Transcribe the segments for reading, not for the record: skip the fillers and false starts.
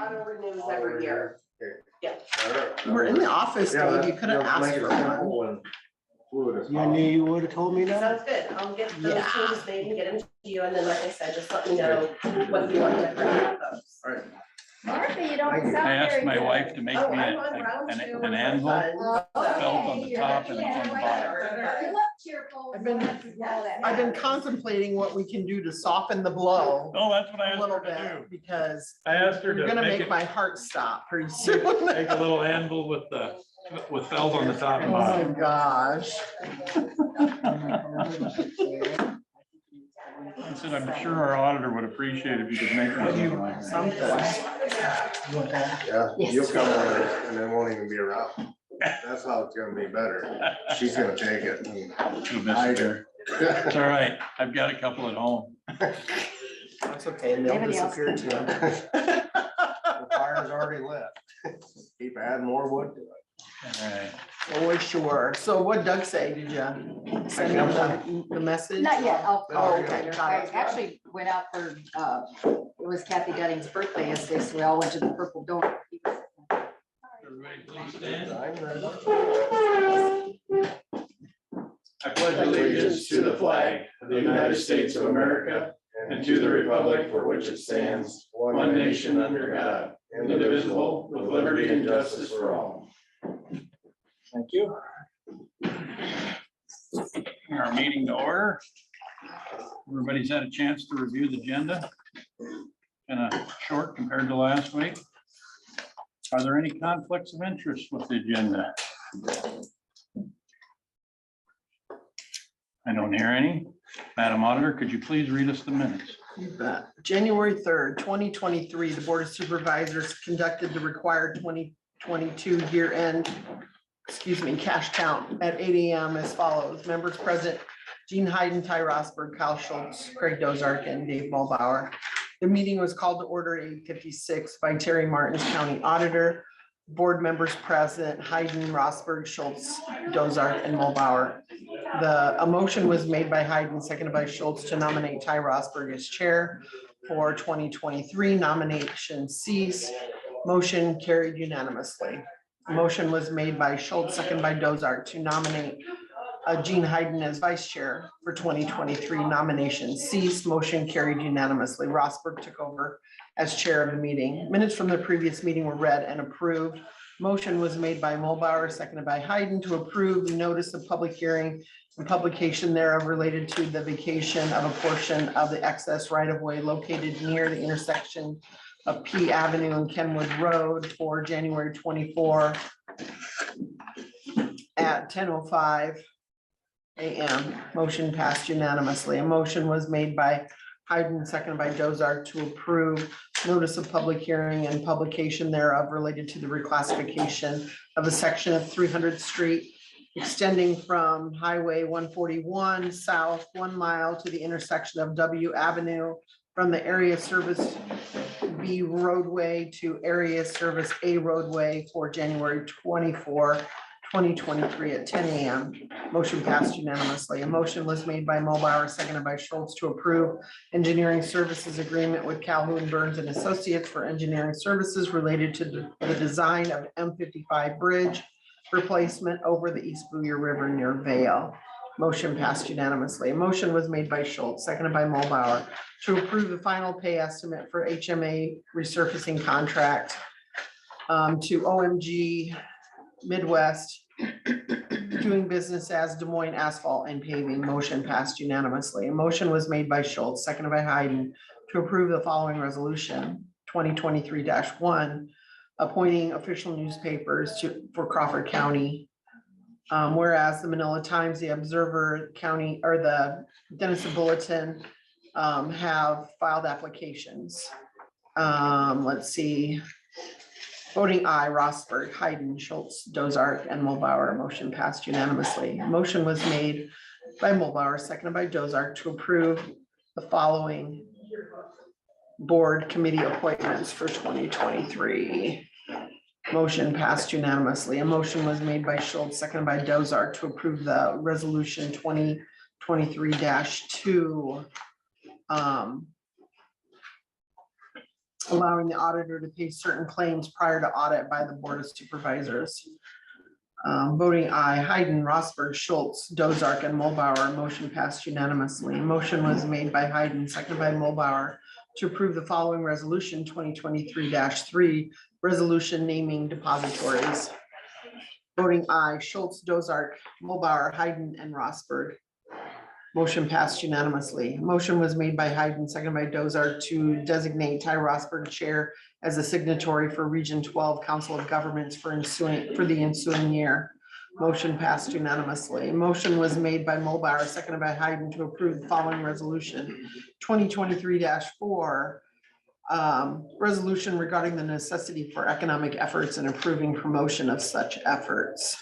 auto renews every year. You were in the office, Dave. You could have asked for one. You knew you would have told me that? Sounds good. I'll get those Yeah. changes made and get them to you, and then like I said, just let me know what you want to bring with those. All right. Martha, you don't Thank you. sound I asked very my good. wife to make Oh, me I'm on round an 2. an anvil, Okay, belt on the you're top and lucky, on the yeah, bottom. You look cheerful. I've been- All that I've been matters. contemplating what we can do to soften the blow Oh, that's what I a asked little her to do. bit, because I asked her you're to gonna make make it, my heart stop pretty soon. make a little anvil with felt on the top and Oh my bottom. gosh. I said, I'm sure our auditor would appreciate if you could make me something like that. Something. Yeah, Yes. you'll come on and it won't even be around. That's how it's gonna be better. She's gonna take it. She'll miss it there. It's all right. I've got a couple at home. That's okay, and they'll Anybody else? disappear too. The fire's already lit. Keep adding more wood to it. All right. Oh, sure. So what Doug say? Did you send him the message? Not yet, I'll call Oh, her okay, later. got I it. actually went out for, it was Kathy Dunning's birthday yesterday, so we all went to the Purple Dome. Everybody please stand. I pledge allegiance to the flag of the United States of America and to the republic for which it stands, one nation under God, indivisible, with liberty and justice for all. Thank you. Our meeting to order. Everybody's had a chance to review the agenda. Kind of short compared to last week. Are there any conflicts of interest with the agenda? I don't hear any. Madam Auditor, could you please read us the minutes? You bet. January 3rd, 2023, the Board of Supervisors conducted the required 2022 year-end, cash count at 8 AM as follows. Members present: Gene Hayden, Ty Rosberg, Kyle Schultz, Craig Dozark, and Dave Mulbauer. The meeting was called to order at 8:56 by Terry Martins, County Auditor. Board members present: Hayden, Rosberg, Schultz, Dozark, and Mulbauer. A motion was made by Hayden, seconded by Schultz, to nominate Ty Rosberg as chair for 2023. Nomination cease. Motion carried unanimously. A motion was made by Schultz, seconded by Dozark, to nominate Gene Hayden as vice chair for 2023. Nomination ceased. Motion carried unanimously. Rosberg took over as chair of the meeting. Minutes from the previous meeting were read and approved. Motion was made by Mulbauer, seconded by Hayden, to approve the notice of public hearing and publication thereof related to the vacation of a portion of the excess right-of-way located near the intersection of P Avenue and Kenwood Road for January 24 at 10:05 AM. Motion passed unanimously. A motion was made by Hayden, seconded by Dozark, to approve notice of public hearing and publication thereof related to the reclassification of a section of 300th Street extending from Highway 141 south 1 mile to the intersection of W Avenue from the area service B roadway to area service A roadway for January 24, 2023 at 10 AM. Motion passed unanimously. A motion was made by Mulbauer, seconded by Schultz, to approve engineering services agreement with Calhoun Burns and Associates for engineering services related to the design of M55 bridge replacement over the East Booyer River near Vale. Motion passed unanimously. A motion was made by Schultz, seconded by Mulbauer, to approve the final pay estimate for HMA resurfacing contract to OMG Midwest doing business as Des Moines Asphalt and Paving. Motion passed unanimously. A motion was made by Schultz, seconded by Hayden, to approve the following resolution, 2023-1, appointing official newspapers for Crawford County. Whereas the Manila Times, the Observer County, or the Denison Bulletin have filed applications. Let's see. Voting aye: Rosberg, Hayden, Schultz, Dozark, and Mulbauer. Motion passed unanimously. Motion was made by Mulbauer, seconded by Dozark, to approve the following board committee appointments for 2023. Motion passed unanimously. A motion was made by Schultz, seconded by Dozark, to approve the resolution 2023-2. allowing the auditor to pay certain claims prior to audit by the Board of Supervisors. Voting aye, Hayden, Rosberg, Schultz, Dozark, and Mulbauer. Motion passed unanimously. Motion was made by Hayden, seconded by Mulbauer to approve the following resolution 2023-3, resolution naming depositories. Voting aye, Schultz, Dozark, Mulbauer, Hayden, and Rosberg. Motion passed unanimously. Motion was made by Hayden, seconded by Dozark to designate Ty Rosberg Chair as a signatory for Region 12 Council of Governments for the ensuing year. Motion passed unanimously. Motion was made by Mulbauer, seconded by Hayden to approve the following resolution 2023-4. Resolution regarding the necessity for economic efforts and approving promotion of such efforts.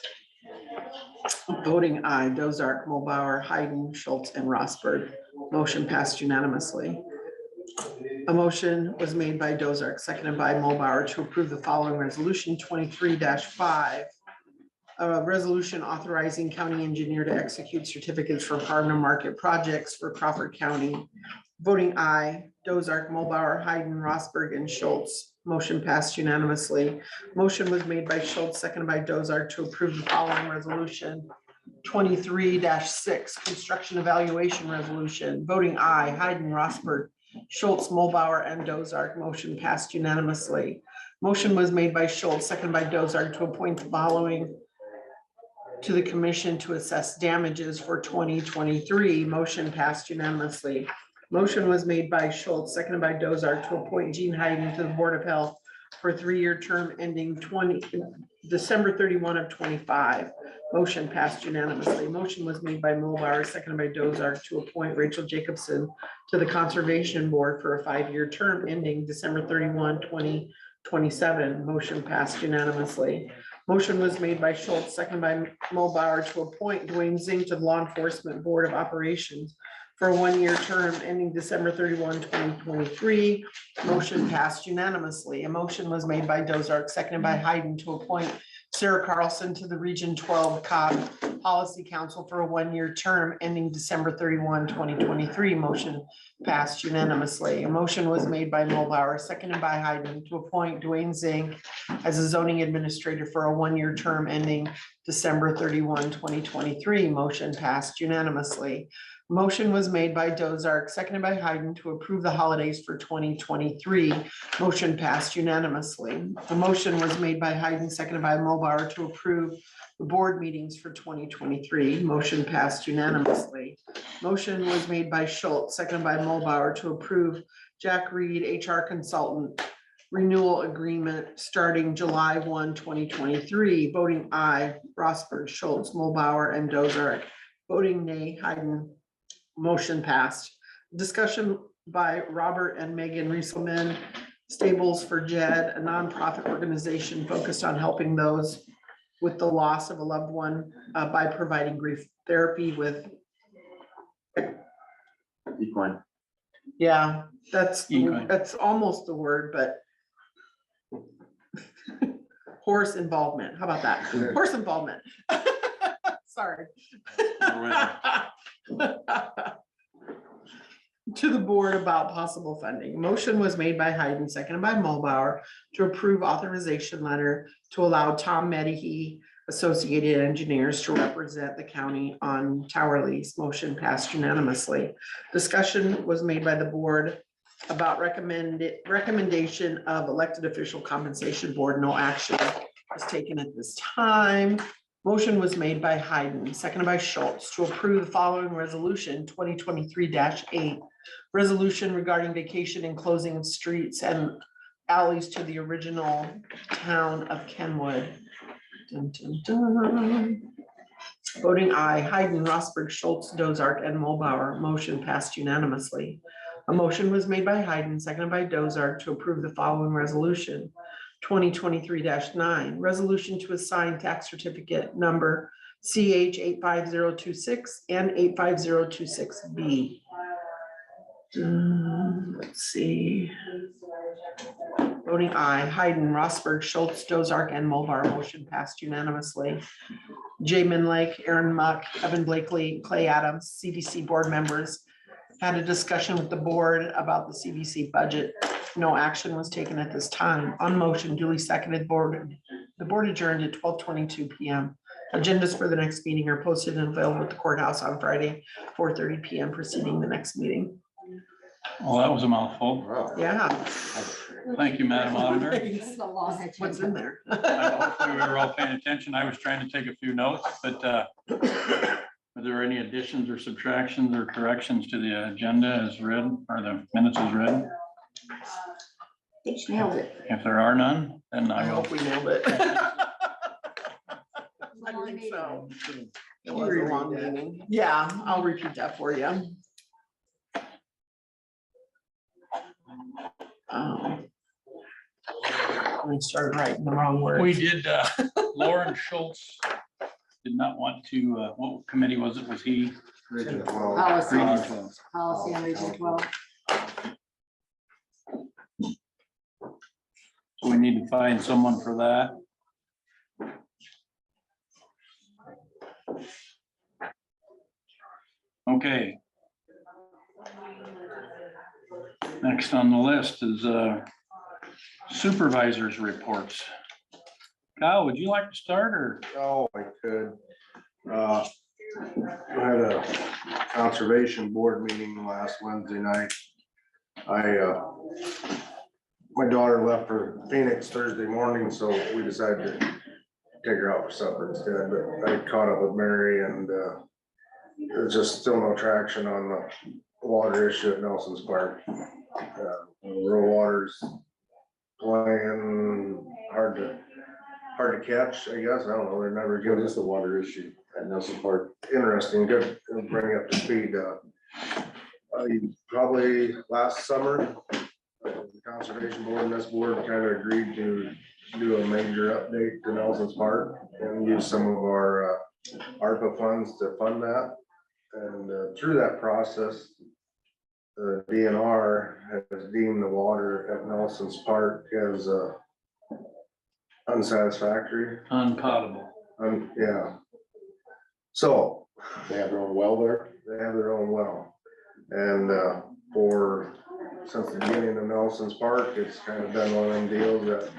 Voting aye, Dozark, Mulbauer, Hayden, Schultz, and Rosberg. Motion passed unanimously. A motion was made by Dozark, seconded by Mulbauer to approve the following resolution 23-5. A resolution authorizing county engineer to execute certificates for farm to market projects for Crawford County. Voting aye, Dozark, Mulbauer, Hayden, Rosberg, and Schultz. Motion passed unanimously. Motion was made by Schultz, seconded by Dozark to approve the following resolution 23-6, construction evaluation resolution. Voting aye, Hayden, Rosberg, Schultz, Mulbauer, and Dozark. Motion passed unanimously. Motion was made by Schultz, seconded by Dozark to appoint the following to the commission to assess damages for 2023. Motion passed unanimously. Motion was made by Schultz, seconded by Dozark to appoint Gene Hayden to the Board of Health for a 3-year term ending December 31 of 25. Motion passed unanimously. Motion was made by Mulbauer, seconded by Dozark to appoint Rachel Jacobson to the Conservation Board for a 5-year term ending December 31, 2027. Motion passed unanimously. Motion was made by Schultz, seconded by Mulbauer to appoint Dwayne Zink to the Law Enforcement Board of Operations for a 1-year term ending December 31, 2023. Motion passed unanimously. A motion was made by Dozark, seconded by Hayden to appoint Sarah Carlson to the Region 12 COG Policy Council for a 1-year term ending December 31, 2023. Motion passed unanimously. A motion was made by Mulbauer, seconded by Hayden to appoint Dwayne Zink as a zoning administrator for a 1-year term ending December 31, 2023. Motion passed unanimously. Motion was made by Dozark, seconded by Hayden to approve the holidays for 2023. Motion passed unanimously. The motion was made by Hayden, seconded by Mulbauer to approve the board meetings for 2023. Motion passed unanimously. Motion was made by Schultz, seconded by Mulbauer to approve Jack Reed, HR consultant, renewal agreement starting July 1, 2023. Voting aye, Rosberg, Schultz, Mulbauer, and Dozark. Voting nay, Hayden. Motion passed. Discussion by Robert and Megan Rieselman, Stables for Jed, a nonprofit organization focused on helping those with the loss of a loved one by providing grief therapy with. Equine. Yeah, that's Equine. almost the word, but horse involvement. How about that? Horse involvement. Sorry. To the board about possible funding. Motion was made by Hayden, seconded by Mulbauer to approve authorization letter to allow Tom Medihe, Associated Engineers, to represent the county on tower lease. Motion passed unanimously. Discussion was made by the board about recommendation of elected official compensation board. No action was taken at this time. Motion was made by Hayden, seconded by Schultz to approve the following resolution 2023-8. Resolution regarding vacation and closing of streets and alleys to the original town of Kenwood. Dun, dun, dun. Voting aye, Hayden, Rosberg, Schultz, Dozark, and Mulbauer. Motion passed unanimously. A motion was made by Hayden, seconded by Dozark to approve the following resolution 2023-9, resolution to assign tax certificate number CH 85026 and 85026B. Let's see. Voting aye, Hayden, Rosberg, Schultz, Dozark, and Mulbauer. Motion passed unanimously. Jamin Lake, Aaron Muck, Evan Blakely, Clay Adams, CDC board members had a discussion with the board about the CBC budget. No action was taken at this time. On motion duly seconded, the board adjourned at 12:22 PM. Agendas for the next meeting are posted and available at the courthouse on Friday, 4:30 PM, preceding the next meeting. Well, that was a mouthful. Wow. Yeah. Thank you, Madam Auditor. It's a long What's agenda. in there? Hopefully we were all paying attention. I was trying to take a few notes, but are there any additions or subtractions or corrections to the agenda as read, or the minutes as read? Each nailed it. If there are none, then I I will. hope we nailed it. I think so. It was a long meeting. Yeah, I'll repeat that for you. I started writing the wrong word. We did, Lauren Schultz did not want to, what committee was it? Was he? Region 12. Policy. Region 12. Policy on Region 12. So we need to find someone for that. Okay. Next on the list is supervisors reports. Kyle, would you like to start, or? Oh, I could. I had a conservation board meeting last Wednesday night. My daughter left for Phoenix Thursday morning, so we decided to take her out for supper instead, but I caught up with Mary and there's just still no traction on the water issue at Nelson's Park. Rural water's playing hard to catch, I guess. I don't know. They're never What giving is us the water issue at Nelson Park? interesting, good, to bring you up to speed. Probably last summer, the conservation board and this board kind of agreed to do a major update to Nelson's Park and use some of our ARPA funds to fund that. And through that process, the DNR has deemed the water at Nelson's Park as unsatisfactory. Unpotable. Yeah. So They have their own well there? they have their own well. And since the beginning of Nelson's Park, it's kind of been one of them deals that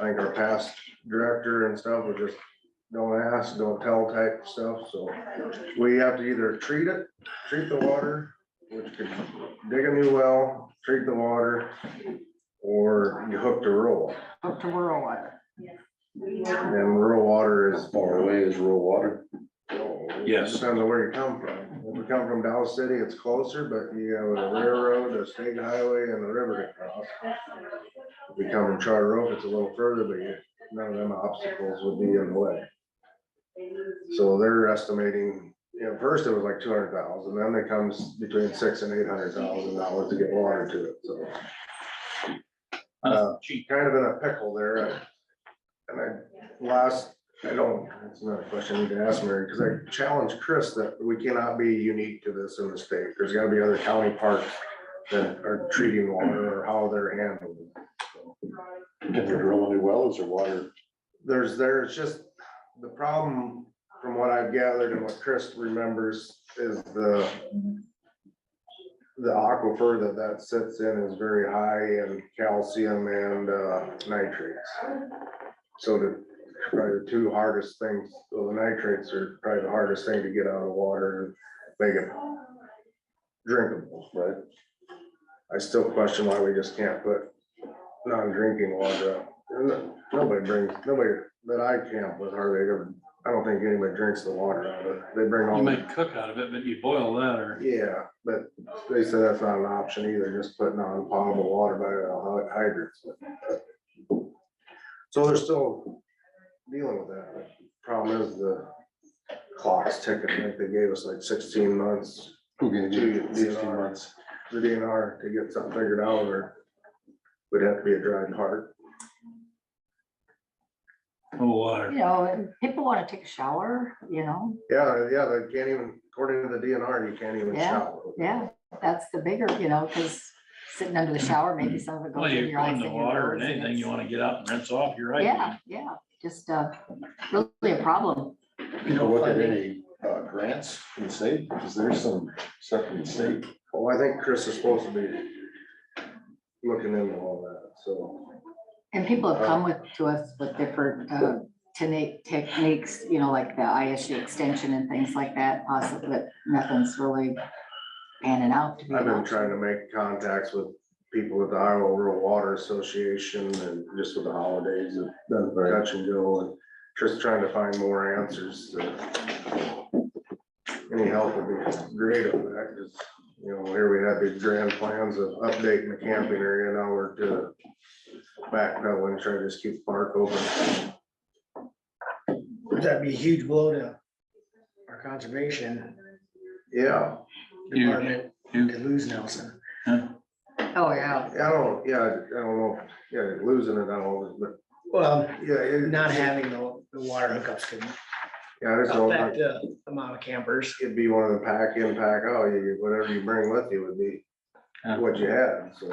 I think our past director and stuff would just don't ask, don't tell type stuff. So we have to either treat the water, which could dig a new well, treat the water, or you hook to rural. Up to rural water. And rural water is How far away is rural water? Yes. Depends on where you come from. If you come from Dow City, it's closer, but you have a railroad, a state highway, and a river to cross. If you come from Charter Oak, it's a little further, but none of them obstacles would be in the way. So they're estimating, first it was like 200,000, then it comes between $600,000 and $800,000 to get water to it, so. Cheap. Kind of in a pickle there. It's not a question I need to ask Mary, because I challenged Chris that we cannot be unique to this in the state. There's gotta be other county parks that are treating water or how they're handled. Can they drill a new well? Is there water? There's just, the problem from what I've gathered and what Chris remembers is the aquifer that sits in is very high in calcium and nitrates. So probably the two hardest things, well, the nitrates are probably the hardest thing to get out of water and make it drinkable, right? I still question why we just can't put non-drinking water up. Nobody that I camp with hardly ever, I don't think anybody drinks the water out of it. They bring all. You might cook out of it, but you boil that, or Yeah, but they said that's not an option either, just put non-potable water by hydrants. So they're still dealing with that. The problem is the clock's ticking. I think they gave us like 16 months, Who gave you 16 DNR. months? the DNR, to get something figured out, or would have to be a dry park. water. And people want to take a shower, Yeah, they can't even, according to the DNR, you can't even Yeah. shower. yeah, that's the bigger, because sitting under the shower, maybe some of it Well, goes in you your go eyes in the and your water nose. and and anything you it's- want to get out and rinse off, you're right. Yeah, just really a problem. You know, look at any grants from the state, because there's some stuff from the state Well, I think Chris is supposed to be looking into all that, so. And people have come to us with different techniques, you know, like the ISU extension and things like that, possibly, but nothing's really panning out to be. I've an been option. trying to make contacts with people at the Iowa Rural Water Association and just with the holidays, it doesn't touch and go, and just trying to find more answers. Any help would be great on that, because, you know, here we had these grand plans of updating the camping area, now we're to backpedaling, trying to just keep the park open. That'd be a huge blow to our conservation Yeah, Huge, department huge. to lose Nelson. Oh, yeah. I don't know, yeah, losing it, I don't, but, Well, yeah. not having the water hookups could Yeah, there's no, affect the amount of campers. it'd be one of the pack in, pack out, whatever you bring with you would be Yeah. what you had, so.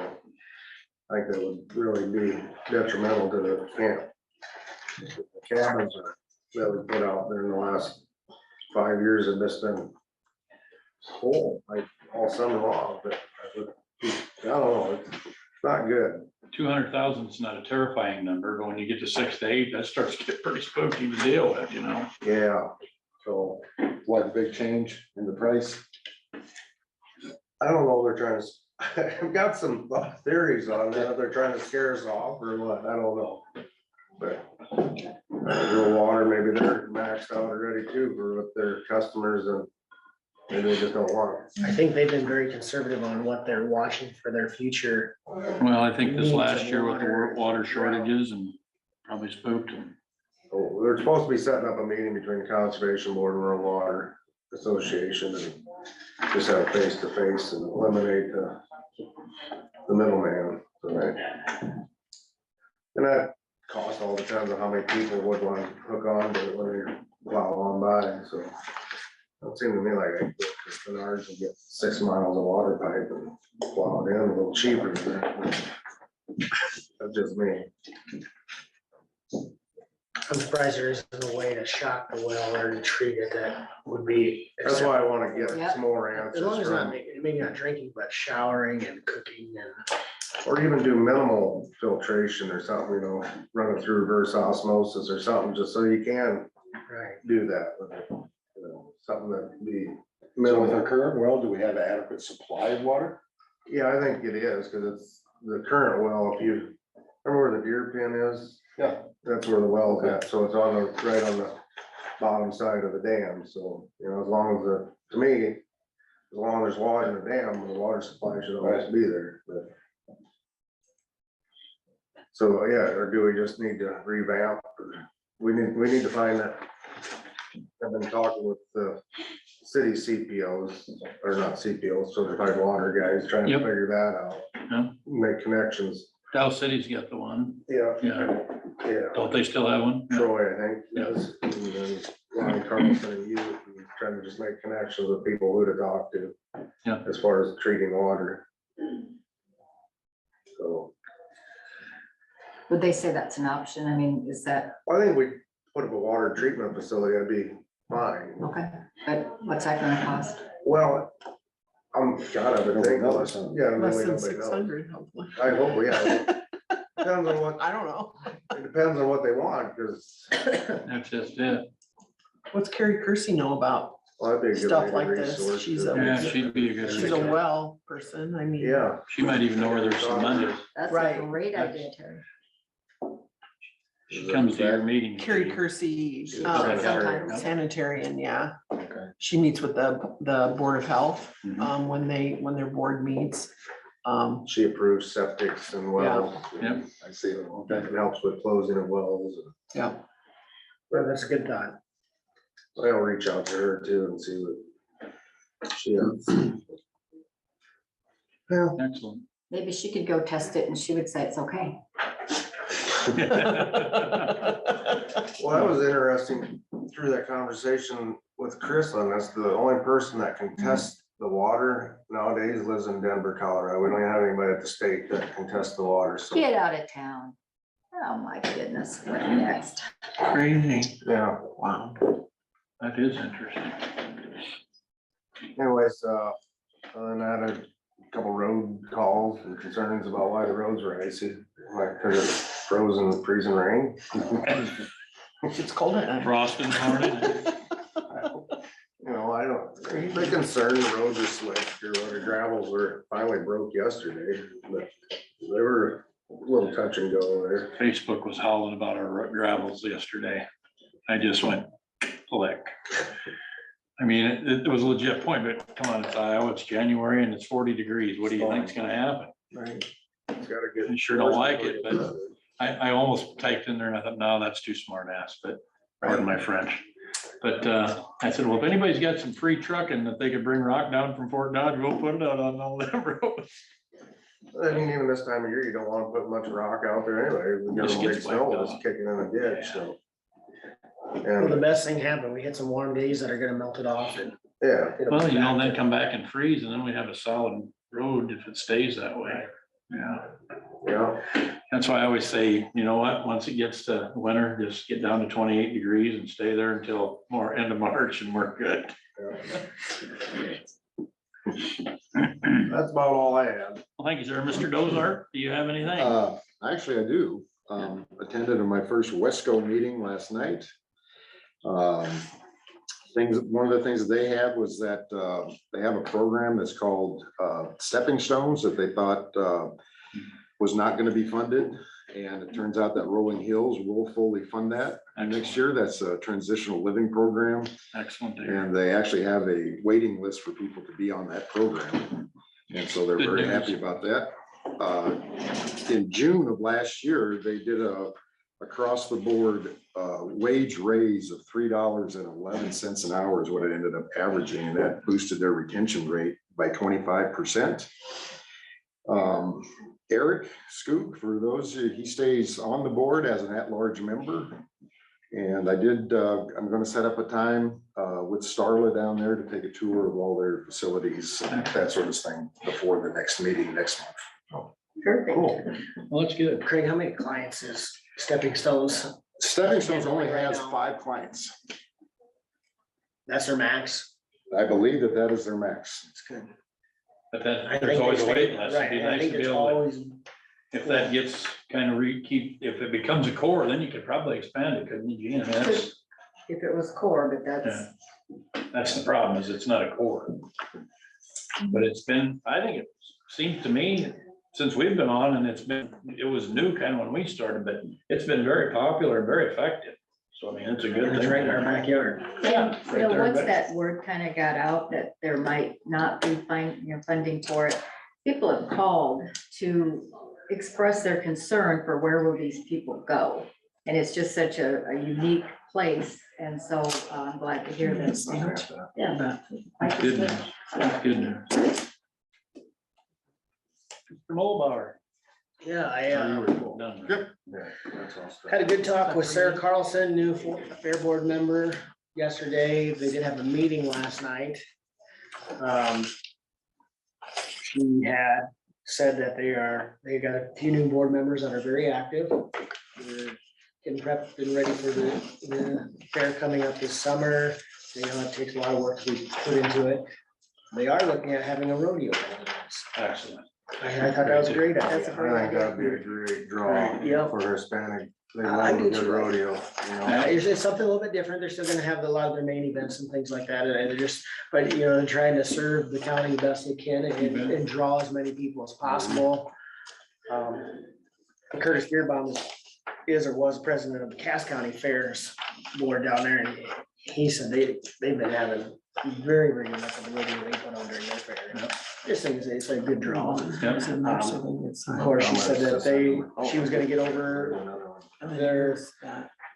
I think that would really be detrimental to the camp. The cabins that we put out there in the last 5 years have just been full, like all summer long, but I don't know, it's not good. 200,000 is not a terrifying number, but when you get to 6 to 8, that starts to get pretty spooky to deal with, you know? Yeah, so What, big change in the price? I don't know, they're trying to, I've got some theories on that, they're trying to scare us off or what, I don't know. But rural water, maybe they're maxed out already too for with their customers and maybe they just don't want it. I think they've been very conservative on what they're watching for their future. Well, I think this Needs of last year with the water. water shortages and probably spooked them. So they're supposed to be setting up a meeting between the Conservation Board and Rural Water Association and just have face to face and eliminate the middleman. And that cost all depends on how many people would want to hook on to it when they plow on by, so. It seemed to me like I could Menards and get 6 miles of water pipe and plow it in a little cheaper than that. but That's just me. I'm surprised there isn't a way to shock the well or to treat it that would be. That's why I want to get Yep. some more As long answers as not, from, maybe not drinking, but showering and cooking and. or even do minimal filtration or something, you know, run it through reverse osmosis or something, just so you can Right. do that with it. You know, something that be So with our minimal. current well, do we have adequate supply of water? Yeah, I think it is, because it's the current well, if you, remember where the deer pin is? Yeah. That's where the well's at, so it's on the, right on the bottom side of the dam, so, you know, as long as to me, as long as there's water in the dam, the water supply should always be there, but. So, yeah, or do we just need to revamp, or we need to find that. I've been talking with the city CPOs, or not CPOs, certified water guys, trying to Yep. figure that out. Yeah. Make connections. Dow City's got the one. Yeah. Yeah. Yeah. Don't they still have one? Yeah. Troy, I think, does, and then Ronnie Carlson and you, and trying to just make connections with people who to talk to. Yeah. As far as treating water. So, Would they say that's an option? I mean, is that, I think we put up a water treatment facility, that'd be fine. okay, but what's that gonna cost? Well, God, I would think, Nobody less, knows. yeah, Less nobody than knows. 600, hopefully. I hope, yeah. Depends on what, I don't know. it depends on what they want, because, That's just it. What's Carrie Kersey know about? well, that'd be a good Stuff way to like this. resource She's it. a- Yeah, she'd be a good. She's a resource. well person, I mean. Yeah. She might even know where there's some money. That's a Right. great idea, Terry. She comes to your meeting. Carrie Kersey, Sometimes. sanitarian, yeah. Okay. She meets with the Board of Health, Mhm. when their board meets. She approves septics and wells. Yep. I see, okay. It helps with closing of wells. Yeah. Well, that's a good thought. I'll reach out to her too and see what she has. Well, Excellent. Maybe she could go test it and she would say it's okay. that was interesting through that conversation with Chris on this. The only person that can test the water nowadays lives in Denver, Colorado. We don't have anybody at the state that can test the water, so. Get out of town. Oh, my goodness, what next? Crazy, Yeah, wow. That is interesting. anyways, other than that, couple road calls and concerns about why the roads were icy, like, cause it's frozen, freezing rain. It's cold at night. Frost in the morning. You know, I don't, they're concerned the roads are slick, or the gravels were finally broke yesterday, but they were a little touch and go there. Facebook was howling about our gravels yesterday. I just went click. I mean, it was a legit point, but come on, it's Iowa, it's January and it's 40 degrees. What do you think's gonna happen? Right. It's gotta get. I sure don't like it, but I almost typed in there and I thought, no, that's too smart ass, but pardon my French. But I said, well, if anybody's got some free trucking that they could bring rock down from Fort Dodge, we'll put it out on all them roads. I mean, even this time of year, you don't wanna put much rock out there anyway, we got Just a big gets snow wiped that's out. kicking in a ditch, so. Well, the And, best thing happened, we had some warm days that are gonna melt it off and. yeah, it'll Well, be you know, back then to- come back and freeze and then we have a solid road if it stays that way. Yeah, yeah, that's why I always say, you know what, once it gets to winter, just get down to 28 degrees and stay there until end of March and we're good. that's about all I had. Well, thank you, sir. Mr. Dozart, do you have anything? Actually, I do. Attended my first Wesco meeting last night. One of the things that they had was that they have a program that's called Stepping Stones that they thought was not gonna be funded. And it turns out that Rolling Hills will fully fund that next year. That's a transitional living program. Excellent. to hear. And they actually have a waiting list for people to be on that program. And so they're Good very news. happy about that. In June of last year, they did a across the board wage raise of $3.11 an hour is what it ended up averaging, and that boosted their retention rate by 25%. Eric Scoop, for those, he stays on the board as an at-large member. And I'm gonna set up a time with Starla down there to take a tour of all their facilities, and that sort of thing, before the next meeting next month. Perfect. Cool. Well, that's good. Craig, how many clients is Stepping Stones? Stepping Stones only Right has now. 5 clients. That's their max. I believe that that is their max. That's good. But then I there's think always a there's- waiting list. It'd be Right, I nice think to be there's able to, always, if that gets kind of if it becomes a core, then you could probably expand it, couldn't you, Gene? I mean, If it was core, but that's the problem, is it's not a core. But it's been, I think it seems to me, since we've been on, and it was new kind of when we started, but it's been very popular and very effective. So I mean, it's a good it's thing. right in our backyard. Yeah. You right know, there, once but- that word kind of got out that there might not be funding for it, people have called to express their concern for where will these people go? And it's just such a unique place, and so I'm glad to hear this. Yeah. That's good news. That's good news. Mr. Mulbauer. Yeah, I Done. Yep. Yeah, that's all stuff. had a good talk with Sarah Carlson, new Fair Board member yesterday. They did have a meeting last night. She had said that they got a few new board members that are very active. They're getting prepped and ready for the fair coming up this summer. They know it takes a lot of work to be put into it. They are looking at having a rodeo. Excellent. I thought that was a great. That's a idea. I think that'd be a great draw Yep. for Hispanic. They I love do a good too. rodeo, you know. It's something a little bit different. They're still gonna have a lot of their main events and things like that, and they're just, but you know, they're trying to serve the county the best they can and draw as many people as possible. Curtis Beerbaum is or was president of the Cass County Fairs Board down there, and he said they've been having very, very good luck with the rodeo they put on during their fair. Just think it's a good draw. Yep. Of course, she said that she was gonna get over their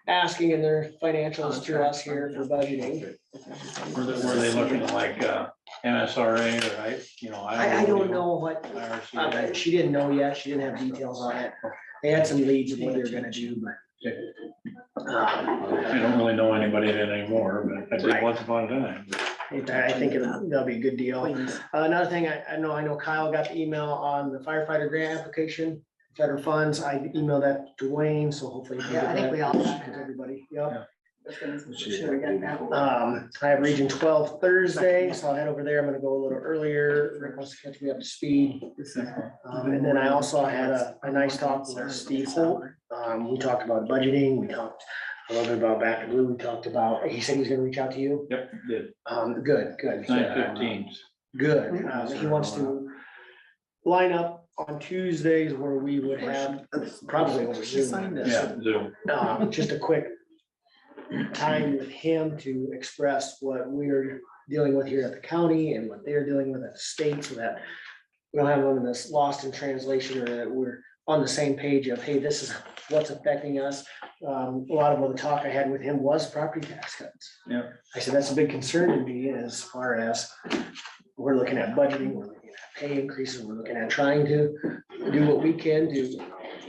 asking and their financials to us here for budgeting. Were they looking like MSRA or I don't know what, IRCA? she didn't know yet, she didn't have details on it. They had some leads of what they were gonna do, but. I don't really know anybody that anymore, but I did Right. once upon a time. I think that'll be a good deal. Another thing, I know Kyle got the email on the firefighter grant application, federal funds. I emailed that to Dwayne, so hopefully. he'll Yeah, I get think that we all got to Everybody, yeah. Should we get that? I have Region 12 Thursday, so I'll head over there. I'm gonna go a little earlier. Rick wants to catch me up to speed. And then I also had a nice talk with Steve Holt. We talked about budgeting. We talked a little bit about Back to Blue. We talked about, he said he's gonna reach out to you. Yep, did. Good. 9:15. Good. He wants to line up on Tuesdays where we would have probably over Zoom. Yeah, Zoom. Just a quick time with him to express what we're dealing with here at the county and what they're dealing with at the state, so that we don't have one of this lost in translation, or that we're on the same page of, hey, this is what's affecting us. A lot of the talk I had with him was property tax cuts. Yeah. I said, that's a big concern to me, as far as we're looking at budgeting, we're looking at pay increases, we're looking at trying to do what we can to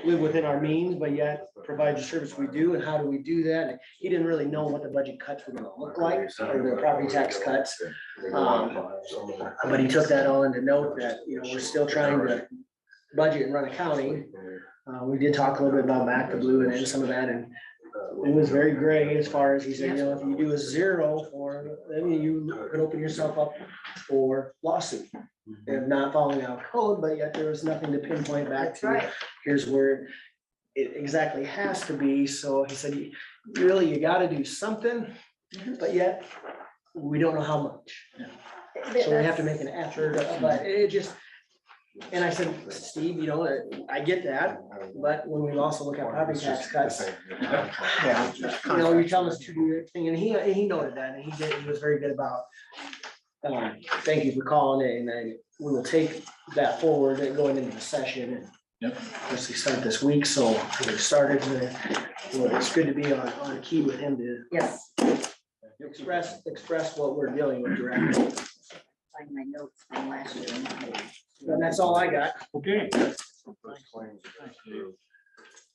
live within our means, but yet provide the service we do, and how do we do that? And he didn't really know what the budget cuts were gonna look like, or the property tax cuts. But he took that all into note, that, we're still trying to budget and run a county. We did talk a little bit about Back to Blue and some of that, and it was very gray, as far as he said, if you do a zero for, then you could open yourself up for lawsuit. And not following out code, but yet there was nothing to pinpoint back That's to, right. here's where it exactly has to be. So he said, you gotta do something, but yet we don't know how much. So we have to make an effort, but it just, and I said, Steve, I get that, but when we also look at property tax cuts, you're telling us to do everything, and he noted that, and he was very good about, thank you for calling it, and then we will take that forward going into the session, and Yep. once we start this week, so we started, it's good to be on key with him to Yes, express what we're dealing with directly. find my notes from last year. And that's all I got. Okay.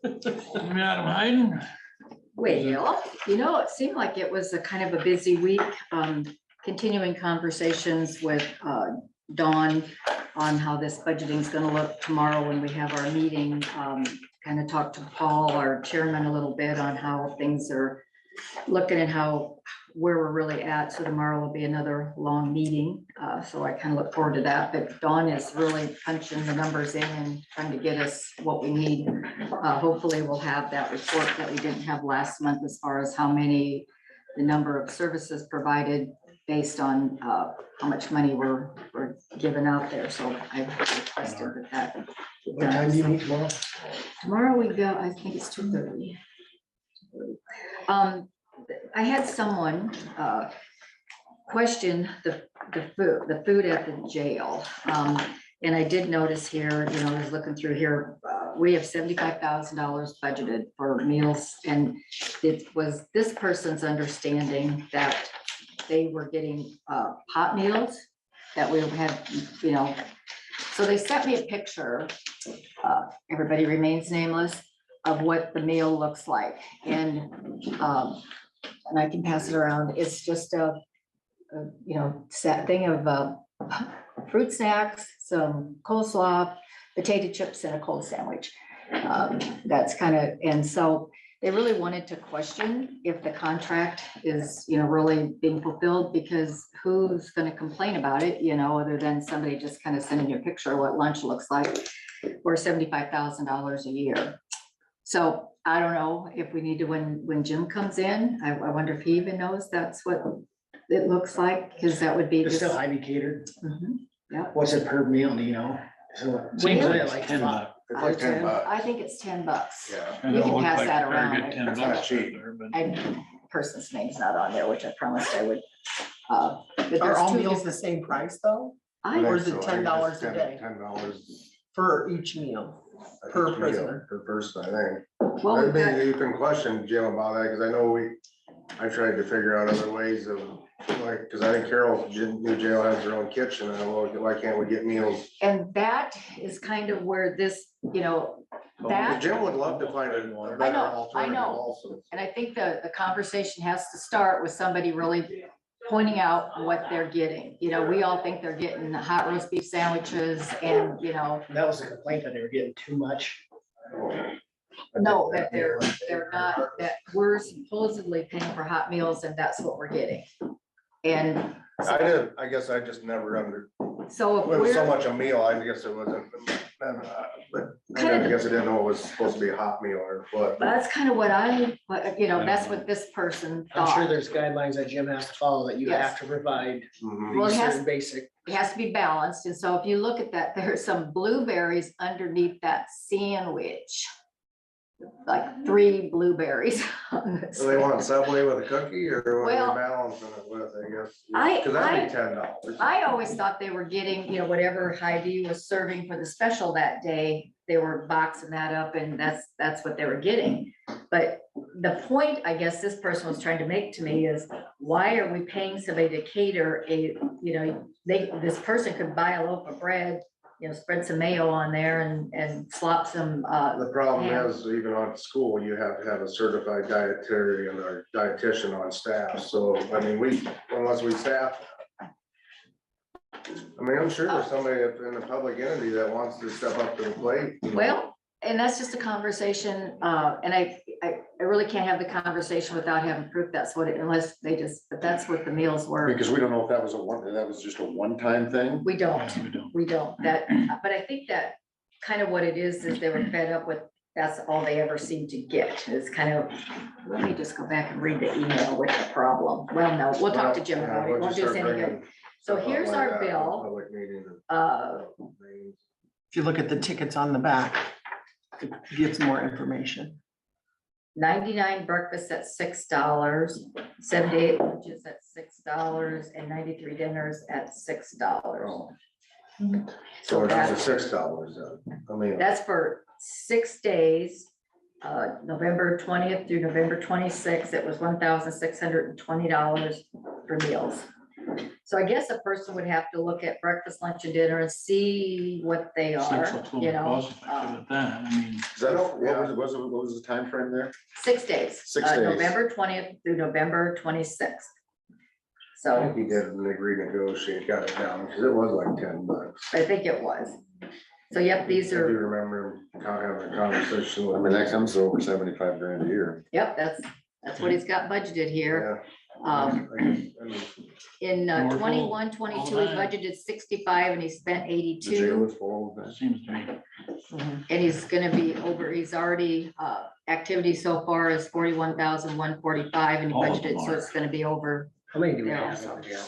Madam Hayden? Well, it seemed like it was a kind of a busy week, continuing conversations with Dawn on how this budgeting is gonna look tomorrow when we have our meeting. Kind of talked to Paul, our chairman, a little bit on how things are looking and where we're really at. So tomorrow will be another long meeting. So I kind of look forward to that. But Dawn is really punching the numbers in and trying to get us what we need. Hopefully we'll have that report that we didn't have last month, as far as the number of services provided based on how much money we're giving out there. So I've requested that. What time do you meet tomorrow? Tomorrow we go, I think it's 2:30. I had someone question the food at the jail. And I did notice here, I was looking through here, we have $75,000 budgeted for meals. And it was this person's understanding that they were getting hot meals, that we had, so they sent me a picture, everybody remains nameless, of what the meal looks like. And I can pass it around. It's just a set thing of fruit snacks, some coleslaw, potato chips, and a cold sandwich. That's and so they really wanted to question if the contract is, really being fulfilled, because who's gonna complain about it, other than somebody just kind of sending you a picture of what lunch looks like, or $75,000 a year. So I don't know if we need to, when Jim comes in, I wonder if he even knows that's what it looks like, because that would be. It's still just- highly catered. Mhm, Yep. What's it per meal, do you know? So Seems Well, like like 10 five. bucks. It's like 10 bucks. I think it's $10. Yeah. And You it can looked pass like that a very around. good 10 It's not bucks cheap. there, but- I, person's name's not on there, which I promised I would. But Are there's all two meals different- the same price though, I, or is it $10 a day? $10 for each meal? Per prisoner. per person, I think. well, we've got- Maybe you can question Jim about that, because I know I tried to figure out other ways of, because I think Carroll's new jail has their own kitchen, and why can't we get meals? and that is kind of where this, that. Jim would love to find a better alternative also. And I think the conversation has to start with somebody really pointing out what they're getting. We all think they're getting hot roast beef sandwiches and, That was a complaint, that they were getting too much. No, that they're not, that we're supposedly paying for hot meals and that's what we're getting. And I guess I just never so if it was so we're, much a meal, I guess it wasn't, but I guess I didn't know it was supposed to be a hot meal or what. that's kind of what that's what this person I'm sure thought. there's guidelines that Jim has to follow, that you Yes. have to provide Mhm. Well, it these has- certain basic. It has to be balanced. And so if you look at that, there's some blueberries underneath that sandwich. Like 3 blueberries. on this. So they want Subway with a cookie or what Well, are they balancing it with, I guess? I- Cause that'd be $10. I always thought they were getting, whatever Hy-Vee was serving for the special that day, they were boxing that up and that's what they were getting. But the point, I guess, this person was trying to make to me is, why are we paying somebody to cater this person could buy a loaf of bread, spread some mayo on there and slop some, The problem ham. is, even on school, you have to have a certified dietarian or dietitian on staff, so, I mean, unless we staff. I mean, I'm sure there's somebody in a public entity that wants to step up to the plate. well, and that's just a conversation, and I really can't have the conversation without having proof that's what it, unless they just, but that's what the meals were. Because we don't know if that was just a one-time thing. We don't, We don't. but I think that kind of what it is they were fed up with, that's all they ever seem to get. It's kind of, let me just go back and read the email with the problem. Well, no, we'll talk to Jim about it. It won't do us any good. So here's our bill. Public meetings Uh, and things. If you look at the tickets on the back, it gives more information. 99 breakfasts at $6, 7 to 8 lunches at $6, and 93 dinners at $6. Oh. So So it's that's, $6 then, I mean. that's for 6 days, November 20th through November 26th. It was $1,620 for meals. So I guess a person would have to look at breakfast, lunch, and dinner and see what they are, you know. At that, I mean, Is that, what was the time frame there? 6 days. 6 days. November 20th through November 26th. I So think he did renegotiate, got it down, because it was like $10. I think it was. So yep, these If you are, remember having a conversation with. I mean, that comes to over 75 grand a year. yep, that's what he's got budgeted here. Yeah, I guess, I mean, In Norfolk, 21, 22, he all that. budgeted 65 and he spent The jail 82. is full of that that. seems to me, And he's gonna be over, he's already, activity so far is 41,145 and he Oh, budgeted, so Lord. it's gonna be over. How many do we Yeah. have in the jail?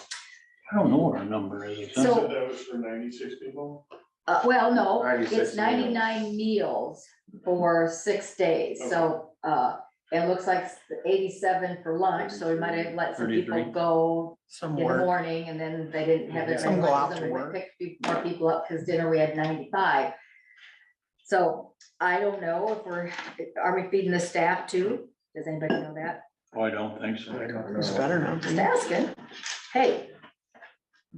I don't know what our number is. So- That was for 96 people? Well, no, 96 it's 99 meals for 6 days, so, it looks like 87 for lunch, so we might have let some people 33. go Some in the work. morning, and then they didn't have as Some many go lunches, out and to we work. picked more people up, because dinner we had 95. So I don't know if are we feeding the staff too? Does anybody know that? Oh, I don't think so. I don't know. It's better now. Just asking. Hey,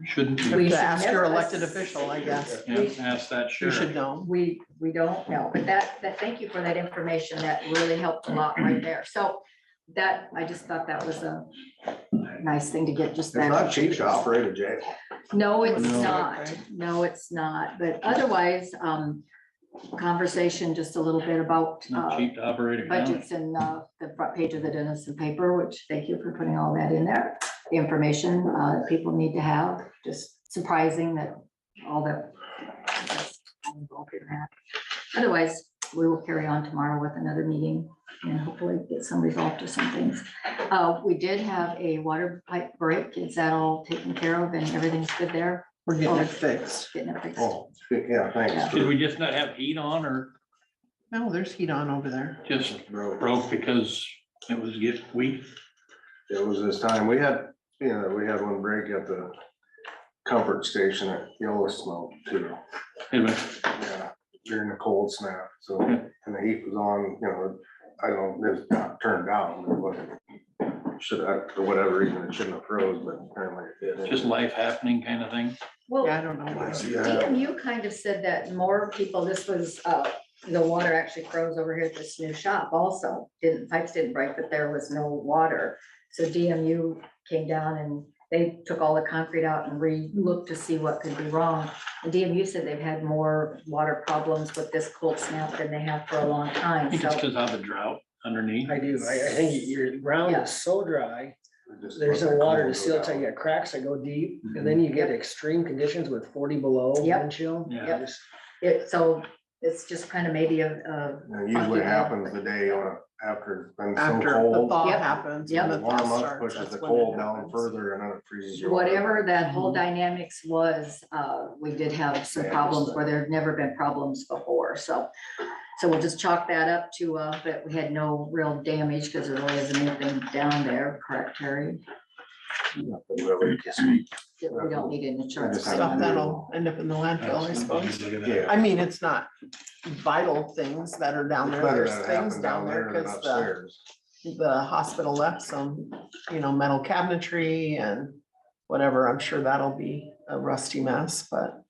Shouldn't You be. have We to ask should your never- elected official, I guess. Yeah, ask that You sheriff. should know. we don't know, but thank you for that information. That really helped a lot right there. So that, I just thought that was a nice thing to get just It's that. not cheap to operate a jail. No, it's No. not. No, it's not. But otherwise, conversation just a little bit about It's not cheap to operate a county. budgets and the front page of the Denison paper, which thank you for putting all that in there. The information people need to have, just surprising that all that. involved in that. Otherwise, we will carry on tomorrow with another meeting and hopefully get some resolve to some things. We did have a water pipe break. Is that all taken care of and everything's good there? We're getting it fixed. Getting it fixed? Oh, yeah, thanks. Did we just not have heat on or No, there's heat on over there. just Bro, broke because it was get weak? it was this time, we had one break at the comfort station at Yellowstone too. Yeah, during the cold snap, so, and the heat was on, I don't, it was not turned down, it wasn't. Should have, for whatever reason, it shouldn't have froze, but apparently it did. Just life happening kind of thing. Well, Yeah, I don't know why. Yeah. DMU kind of said that more people, this was, the water actually froze over here at this new shop also. Pipes didn't break, but there was no water. So DMU came down and they took all the concrete out and re-looked to see what could be wrong. And DMU said they've had more water problems with this cold snap than they have for a long I time, think it's so. because of the drought underneath. I do, I think your ground Yeah. is so dry, there's no water to seal, till you got cracks that go deep, and then you get extreme conditions with 40 below Yep. wind chill. Yeah. Just- So it's just kind of maybe a, It usually happens the day after it's been so After the cold. thaw Yep. happens. Yep. when The the thaw warm up starts, pushes that's the when it cold down happens. further and then it freezes. you over. whatever that Mm-hmm. whole dynamics was, we did have some problems where there had never been problems before, so. So we'll just chalk that up to, but we had no real damage because there really isn't anything down there, correct, Terry? Nothing really. We don't need an insurance. just claim Stuff on that. that'll end up in the landfill, I suppose. Look at that. Yeah. I mean, it's not vital things that are down It's there. better There's that it things happened down there than because upstairs. the hospital left some, metal cabinetry and whatever. I'm sure that'll be a rusty mess, but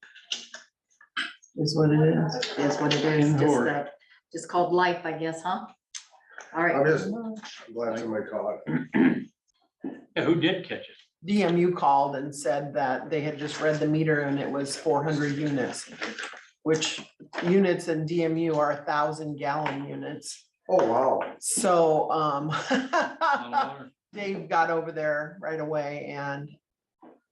is what it is. Is what it is, just Indoor. that, just called life, I guess, huh? All right. I'm just glad somebody caught it. Yeah, who did catch it? DMU called and said that they had just read the meter and it was 400 units, which units in DMU are 1,000-gallon units. Oh, wow. So, A lot of water. Dave got over there right away and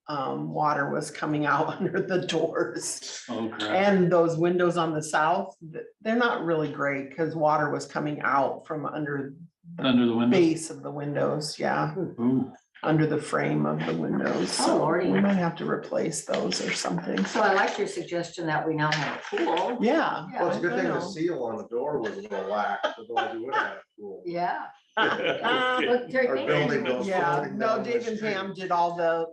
water was coming out under the doors. Oh, crap. And those windows on the south, they're not really great because water was coming out from under Under the window. base of the windows, yeah, Ooh, under the frame of the windows. Oh, So Lordy. we might have to replace those or something. So I like your suggestion that we now have a pool. Yeah. Well, it's a good thing I the know. seal on the door was a little lax, otherwise we would have had a pool. Yeah. okay. Look, Terry, Our thank building you. goes Yeah, floating no, down the Dave and street. Pam did all the,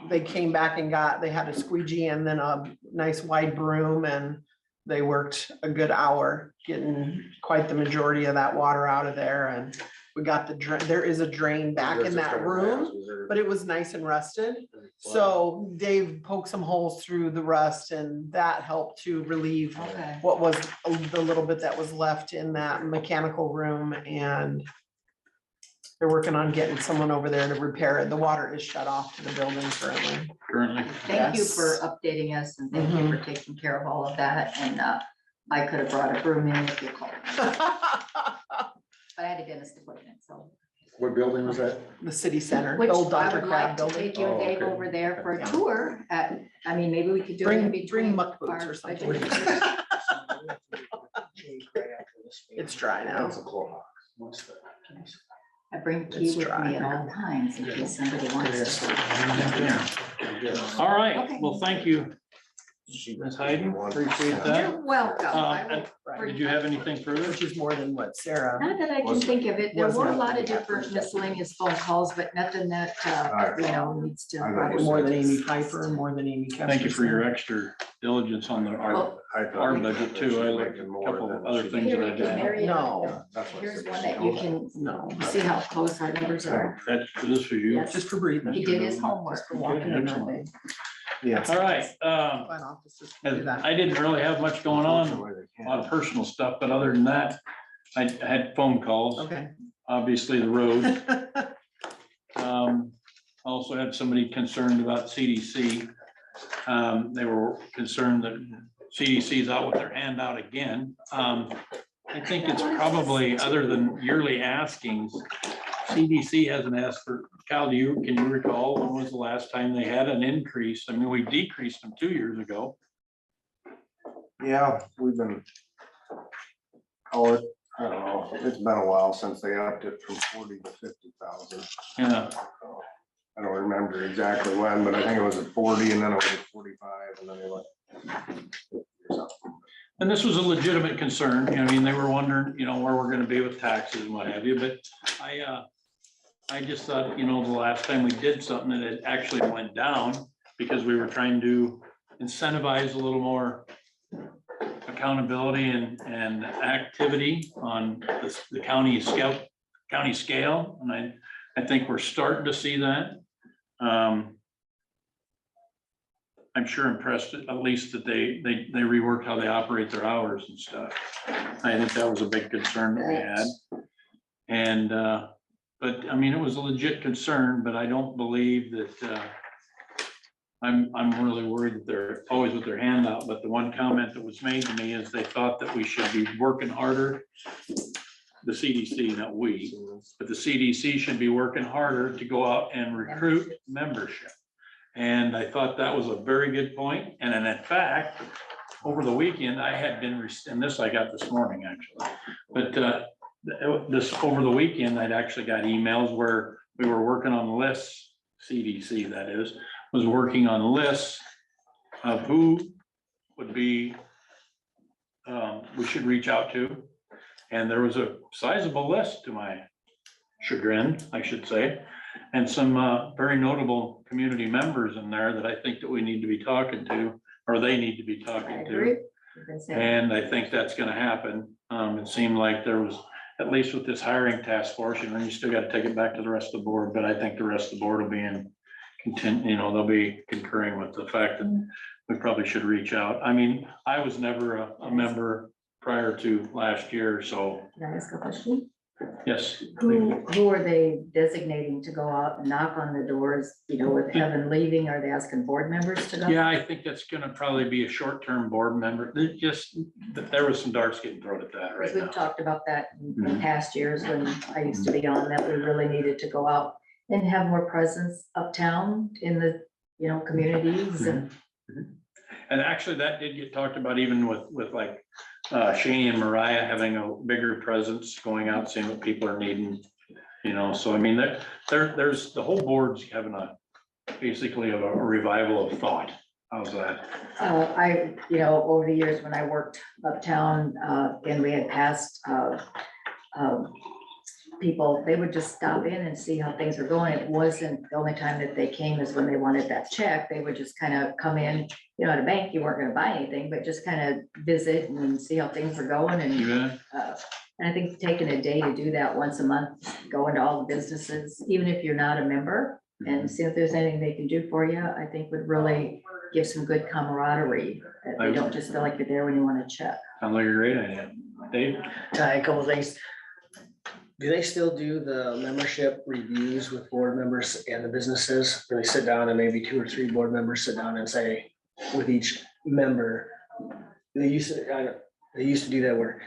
they came back and they had a squeegee and then a nice wide broom and they worked a good hour getting quite the majority of that water out of there and we got the drain, there is a drain back in There's a that couple room, houses that are- but it was nice and rusted. So Dave poked some holes through the rust and that helped to relieve Okay. what was the little bit that was left in that mechanical room and they're working on getting someone over there to repair it. The water is shut off to the building currently. Currently. Thank you Yes. for updating us and thank you for taking care of all of that. And I could have brought a broom in if you called. But I had a dentist appointment, so. What building was that? The city center, Which the old I Dr. would Crab like to building. take you and Oh, Dave okay. over there for a Yeah. tour maybe we could do it in Bring between. muck boots our or something. budget. It's dry now. That's a Clorox. I bring key It's with dry. me at all times in case somebody wants to. All right, Okay. well, thank you, Ms. Hayden. Appreciate that. You're welcome. I will- Right. Did you have anything further? Which is more than what Sarah, Not that I can think of it. There Wasn't were a it? lot of different miscellaneous phone calls, but nothing that, needs to. I know. more than Amy Piper, more than Amy Kester. Thank you for your extra diligence on Well, our budget too. I looked at a couple of other things Here, that I we can did. marry it No. up. Here's one that you can No, see how close our numbers are. That's, this was you. Yes. just for breathing. He did his homework. Just for walking in that Excellent. day. Yeah. All right, Flat offices can do that. I didn't really have much going on, a lot of personal stuff, but other than that, I had phone calls, Okay. obviously the road. Also had somebody concerned about CDC. They were concerned that CDC is out with their hand out again. I think it's probably, other than yearly askings, CDC hasn't asked for, Cal, can you recall when was the last time they had an increase? I mean, we decreased them 2 years ago. Yeah, we've been, I don't know, it's been a while since they upped it from 40 to 50,000. Yeah, I don't remember exactly when, but I think it was at 40 and then it was at 45 and then they went. and this was a legitimate concern, I mean, they were wondering, where we're gonna be with taxes and what have you, but I just thought, the last time we did something that it actually went down because we were trying to incentivize a little more accountability and activity on the county scale, and I think we're starting to see that. I'm sure impressed at least that they reworked how they operate their hours and stuff. I think that was a big concern that we had. And But I mean, it was a legit concern, but I don't believe that, I'm really worried that they're always with their hand out, but the one comment that was made to me is they thought that we should be working harder. The CDC, not we, but the CDC should be working harder to go out and recruit membership. And I thought that was a very good point. And then in fact, over the weekend, I had been, and this I got this morning actually, but this, over the weekend, I'd actually got emails where we were working on lists, CDC that is, was working on lists of who would be, we should reach out to. And there was a sizable list, to my chagrin, I should say, and some very notable community members in there that I think that we need to be talking to, or they need to be I talking agree. to. You can say- And I think that's gonna happen. It seemed like there was, at least with this hiring task force, and then you still gotta take it back to the rest of the board, but I think the rest of the board will be in content, you know, they'll be concurring with the fact that we probably should reach out. I mean, I was never a member prior to last year, so Can I ask a question? yes. Who are they designating to go out and knock on the doors, you know, with Evan leaving, are they asking board members to go? Yeah, I think that's gonna probably be a short-term board member. There was some darts getting thrown at that right Because we've now. talked about that in past years when I used to be on, that we really needed to go out and have more presence uptown in the, you know, communities and. And actually, that did get talked about even with like Shane and Mariah having a bigger presence, going out, seeing what people are needing. You know, so I mean, there's, the whole board's having basically a revival of thought. How's that? You know, over the years when I worked uptown, and we had passed, people, they would just stop in and see how things were going. It wasn't, the only time that they came is when they wanted that check. They would just kind of come in, you know, at a bank, you weren't gonna buy anything, but just kind of visit and see how things are going and, Yeah, and I think taking a day to do that once a month, go into all the businesses, even if you're not a member, and see if there's anything they can do for you, I think would really give some good camaraderie. That they don't just feel like you're there when you want to check. sounds like a great idea. Dave? Ty, a couple things. Do they still do the membership reviews with board members and the businesses? Where they sit down and maybe 2 or 3 board members sit down and say with each member? They used to do that where,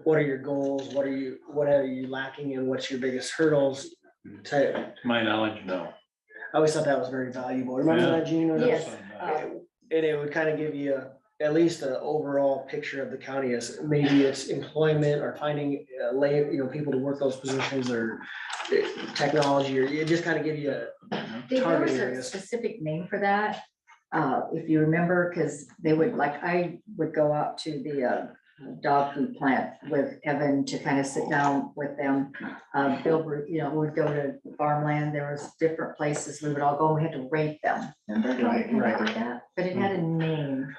what are your goals? What are you lacking and what's your biggest hurdles? Type. To my knowledge, no. I always thought that was very valuable. Remember Yeah. that, Gene? Yes. And it would kind of give you at least an overall picture of the county as maybe it's employment or finding people to work those positions or technology, or it just kind of give you There target was a areas. specific name for that, if you remember, because they would, like, I would go out to the dog food plant with Evan to kind of sit down with them. Bill, you know, we'd go to farmland, there was different places, we would all go, we had to rate them. Remember how we kinda Right. did that? But it had a name.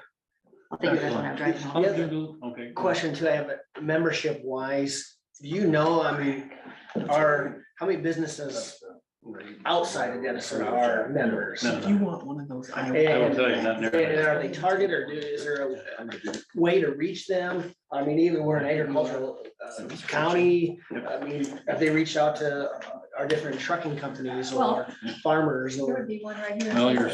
I'll think of it when I'm driving home. Okay. Question too, I have a membership wise, do you know, I mean, how many businesses outside of Denison are members? No. If you want one of those, I I will tell you, know. not near. And are they targeted or is there a way to reach them? I mean, even we're an agricultural county, I mean, have they reached out to our different trucking companies or Well, farmers There or would be one right here. Well, your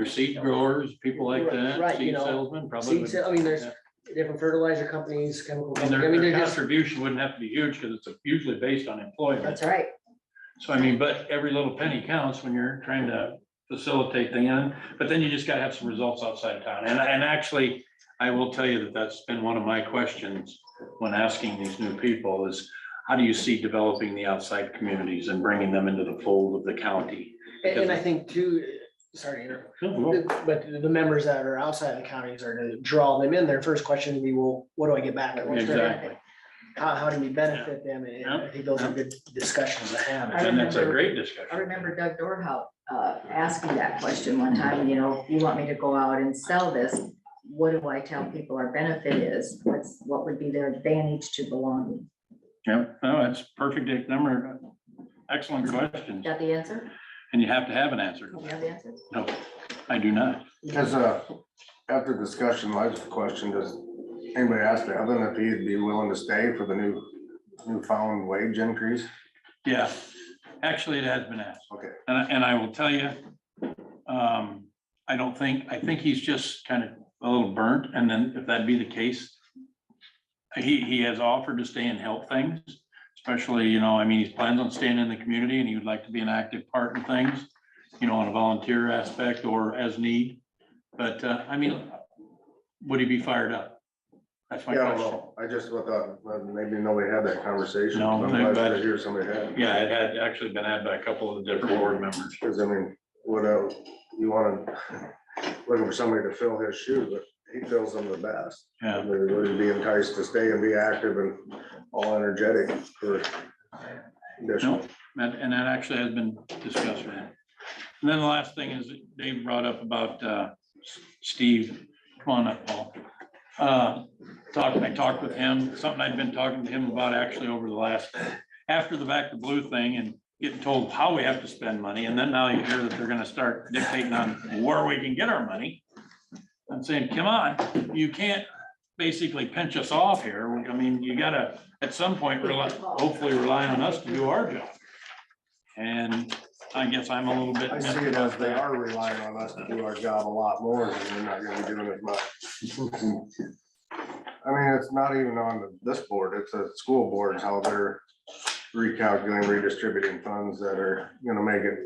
seed growers, people like that, Right, you seed know, salesmen, probably. seed would- sale, I mean, there's yeah. different fertilizer companies, chemical And companies, I mean, their they're just, contribution wouldn't have to be huge because it's usually based on employment. That's right. So I mean, but every little penny counts when you're trying to facilitate the end, but then you just gotta have some results outside of town. And actually, I will tell you that that's been one of my questions when asking these new people is, how do you see developing the outside communities and bringing them into the fold of the county? and I think too, sorry, to interrupt, but the members that are outside the counties are to draw them in. Their first question would be, well, what do I get back? What's their- Exactly. How do we benefit them? And I think those are good discussions to have. I And that's a remember- great I discussion. remember Doug Dorhout asking that question one time, you know, you want me to go out and sell this, what do I tell people our benefit is? What would be their advantage to belonging? Yeah, no, that's perfect number. Excellent questions. Got the answer? And you have to have an answer. Do you have the answer? No, I do not. Because, after discussion, my question, does anybody ask the other if he'd be willing to stay for the newfound wage increase? Yeah, actually, it has been asked. Okay. And I will tell you, I think he's just kind of a little burnt, and then if that be the case, he has offered to stay and help things, especially, you know, I mean, he plans on staying in the community and he would like to be an active part in things, you know, on a volunteer aspect or as need. But, I mean, would he be fired up? That's my Yeah, I don't question. know. I just thought, maybe nobody had that conversation. No, I'm glad to hear somebody had. Yeah, it had actually been had by a couple of the different board members. Cause I mean, what else, you wanna, looking for somebody to fill his shoes, but he fills them the best. Yeah. Would be enticed to stay and be active and all energetic for. No, and that actually has been discussed with him. And then the last thing is Dave brought up about Steve. Come on up, Paul. I talked with him, something I'd been talking to him about actually over the last, after the Back to Blue thing and getting told how we have to spend money. And then now you hear that they're gonna start dictating on where we can get our money. I'm saying, come on, you can't basically pinch us off here. I mean, you gotta, at some point, hopefully rely on us to do our job. And I guess I'm a little bit. I see it as they are relying on us to do our job a lot more, and we're not gonna be doing as much. I mean, it's not even on this board, it's a school board, how they're recalculating, redistributing funds that are gonna make it,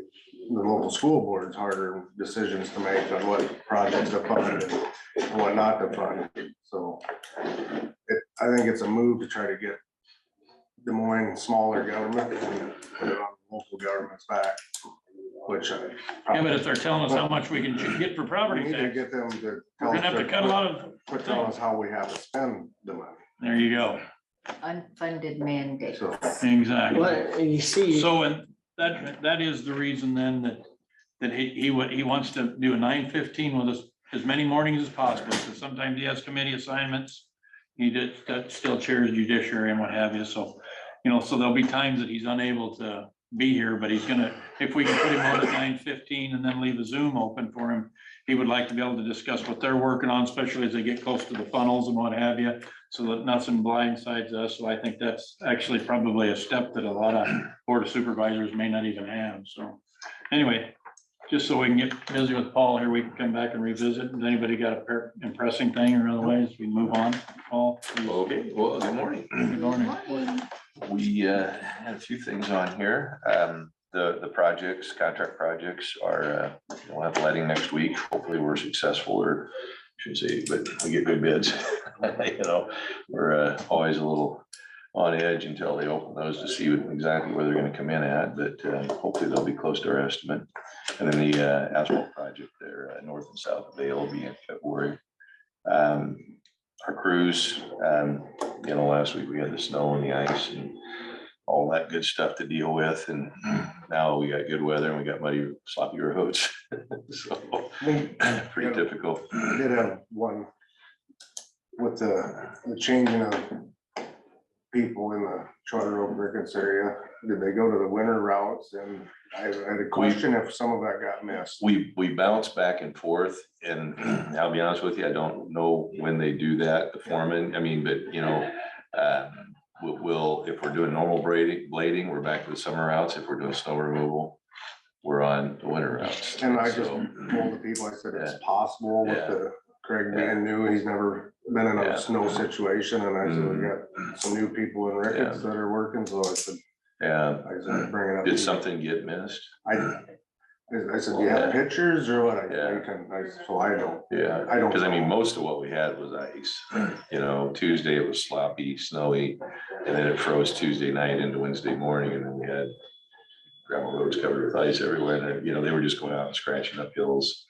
the local school boards harder decisions to make on what projects to fund and what not to fund. So I think it's a move to try to get Des Moines smaller government and put it on local government's back, which. Yeah, but if they're telling us how much we can get for We property need to tax, get them to. we're tell gonna us have to cut a lot of, Quit telling us how we have to spend the money, there you go, Unfunded mandate. so. exactly. Well, and you see, So, and that is the reason then that he wants to do a 9:15 with us as many mornings as possible, because sometimes he has committee assignments. He that still chairs judiciary and what have you, so, you know, so there'll be times that he's unable to be here, but he's gonna, if we can put him on at 9:15 and then leave a Zoom open for him, he would like to be able to discuss what they're working on, especially as they get close to the funnels and what have you, so that nothing blindsides us. So I think that's actually probably a step that a lot of board of supervisors may not even have. So anyway, just so we can get busy with Paul here, we can come back and revisit. Has anybody got a impressing thing or otherwise we move on? Paul? Okay, well, good morning. Good morning. We had a few things on here. The projects, contract projects are, we'll have letting next week. Hopefully we're successful, or I shouldn't say, but we get good bids. You know, we're always a little on edge until they open those to see exactly where they're gonna come in at, but hopefully they'll be close to our estimate. And then the asphalt project there, north and south of Vale will be in February. Our crews, you know, last week we had the snow and the ice and all that good stuff to deal with, and now we got good weather and we got muddy, sloppy roads. So pretty difficult. I did have one with the changing of people in the Charter Oak Ricketts area. Did they go to the winter routes? And I had a question if some of that got missed. We bounce back and forth, and I'll be honest with you, I don't know when they do that, the foreman, I mean, but you know, we'll, if we're doing normal blading, we're back to the summer routes. If we're doing snow removal, we're on the winter routes. And I just So, told the people, I said, it's Yeah. possible with Yeah. the Craig being new, he's never been in Yeah. a snow situation. And I said, we got some new people in Ricketts that are working, so I said, yeah, bring it up. did something get missed? I said, do you have pictures or what? So I don't. Yeah, I don't because I mean, know. most of what we had was ice. You know, Tuesday it was sloppy, snowy, and then it froze Tuesday night into Wednesday morning, and then we had gravel roads covered with ice everywhere. And then, you know, they were just going out and scratching up hills.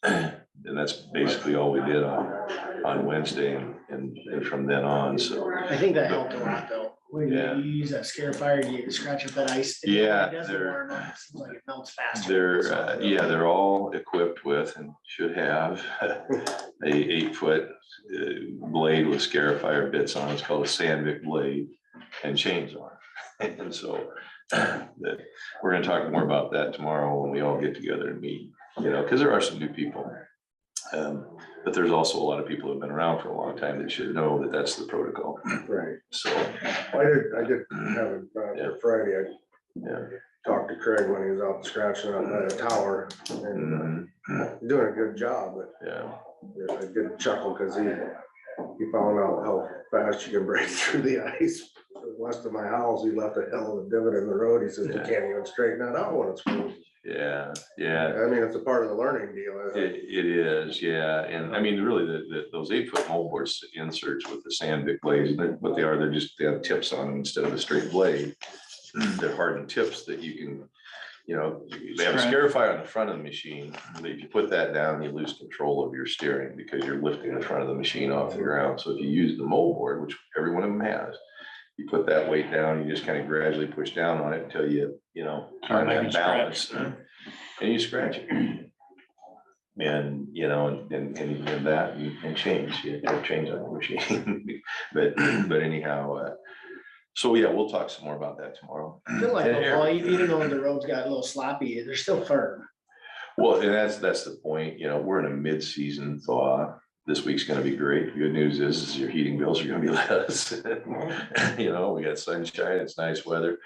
And that's basically all we did on Wednesday and from then on, so. I think that helped a lot though. When Yeah. you use that scare fire, you scratch up that ice. Yeah, It doesn't they're- warm up. It seems like it melts faster. They're, yeah, they're all equipped with and should have a 8-foot blade with Scarifier bits on. It's called a Sandvik blade and chains on it. And so we're gonna talk more about that tomorrow when we all get together and meet, you know, because there are some new people. But there's also a lot of people who've been around for a long time that should know that that's the protocol. Right. So, I did have it for Friday. Yeah. Talked to Craig when he was out scratching up by the tower and doing a good job, but Yeah. I did chuckle because he found out how fast you can break through the ice. West of my house, he left a hell of a divot in the road. He says, you Yeah. can't even straighten that out when it's frozen. Yeah, yeah. I mean, it's a part of the learning deal. I think. It is, yeah, and I mean, really, those 8-foot moldboard inserts with the sandvik blades, what they are, they have tips on them instead of a straight blade. They're hardened tips that you can, they have a scarifier on the front of the machine, but if you put that down, you lose control of your steering because you're lifting the front of the machine off the ground. So if you use the moldboard, which every one of them has, you put that weight down, you just kind of gradually push down on it until you find that balance, and you scratch it. And, and that and change, change on the machine. But anyhow, so yeah, we'll talk some more about that tomorrow. I feel like, even though the roads got a little sloppy, they're still firm. Well, and that's the point, we're in a mid-season thaw. This week's gonna be great. The good news is your heating bills are gonna be less. We got sunshine, it's nice weather,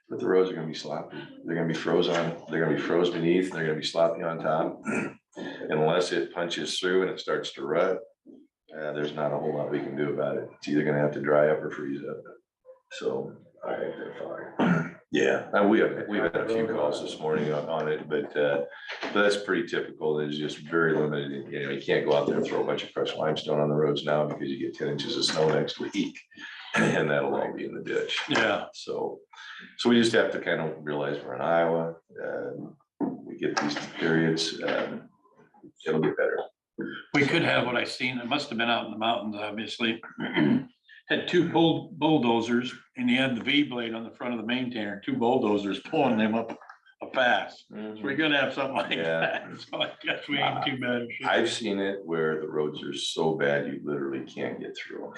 but the roads are gonna be sloppy. They're gonna be froze beneath, they're gonna be sloppy on top. Unless it punches through and it starts to rut, there's not a whole lot we can do about it. It's either gonna have to dry up or freeze up. So I think they're fine. yeah, and we've had a few calls this morning on it, but that's pretty typical. It's just very limited. You can't go out there and throw a bunch of crushed limestone on the roads now because you get 10 inches of snow next week, and that'll all be in the ditch. Yeah. So we just have to kind of realize we're in Iowa. We get these periods. It'll get better. We could have what I seen, it must have been out in the mountains, obviously. Had two bulldozers and he had the V blade on the front of the maintainer, 2 bulldozers pulling them up a pass. So we're gonna have something like Yeah. that. So I guess we ain't too bad. of shape. I've seen it where the roads are so bad you literally can't get through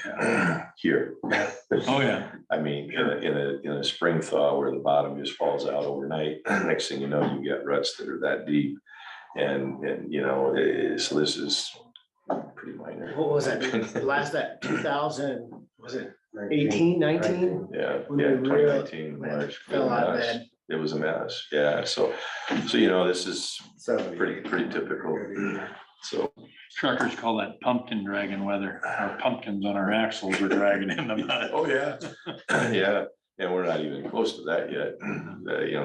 here. Oh, yeah. I mean, in a spring thaw where the bottom just falls out overnight, next thing you know, you get ruts that are that deep. And so this is pretty minor. What was that? Last that 2000, was it 18, 19? Yeah, When yeah, we really 2019 March. fell out of bed. It was a mess, yeah, so this is 70. pretty typical, so. Truckers call that pumpkin dragging weather. Our pumpkins on our axles are dragging in the mud. Oh, yeah. Yeah, and we're not even close to that yet.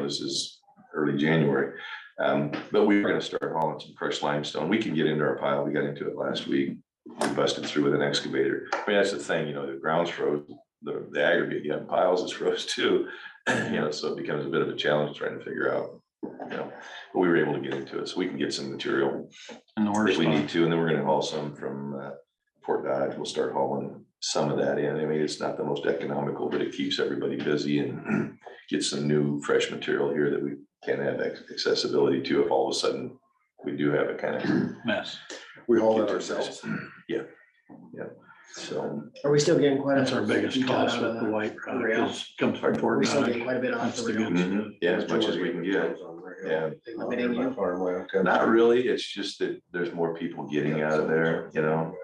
This is early January. But we were gonna start hauling some crushed limestone. We can get into our pile. We got into it last week. We busted through with an excavator. I mean, that's the thing, the ground's froze, the aggregate, you have piles is froze too. So it becomes a bit of a challenge trying to figure out, but we were able to get into it. So we can get some material In the if worst we need spot. to, and then we're gonna haul some from Fort Dodge. We'll start hauling some of that in. I mean, it's not the most economical, but it keeps everybody busy and gets some new fresh material here that we can have accessibility to if all of a sudden we do have a kind of Mess. We haul it ourselves. Yeah. So Are we still getting quite a? That's our biggest cost with the white product. rail. Comes from Fort We still Dodge. getting quite a bit off That's the the rail. good. yeah, as much as we can get. Yeah. Limiting you. Not really, it's just that there's more people getting out of there,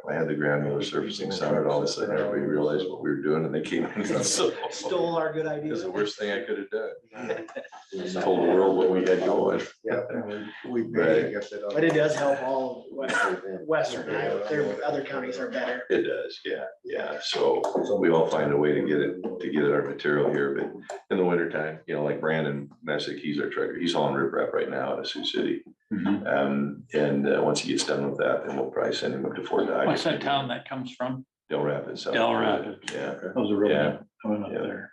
I had the Grandmother Surfacing Summit, all of a sudden everybody realized what we were doing and they came in. So Stole our good it was ideas. the worst thing I could have done. Told the world what we had going. Yeah. We pay to get it up. But it does help all western Iowa. Their other counties are better. It does, yeah, so we all find a way to get our material here, but in the wintertime, like Brandon Messick, he's our trucker, he's hauling riprap right now out of Sioux City. Mhm. Once he gets done with that, then we'll probably send him up to Fort Dodge. What's that town that comes from? Del Rapids. South Del Dakota. Rapids. Yeah, Those are really Yeah. good coming up Yeah. there.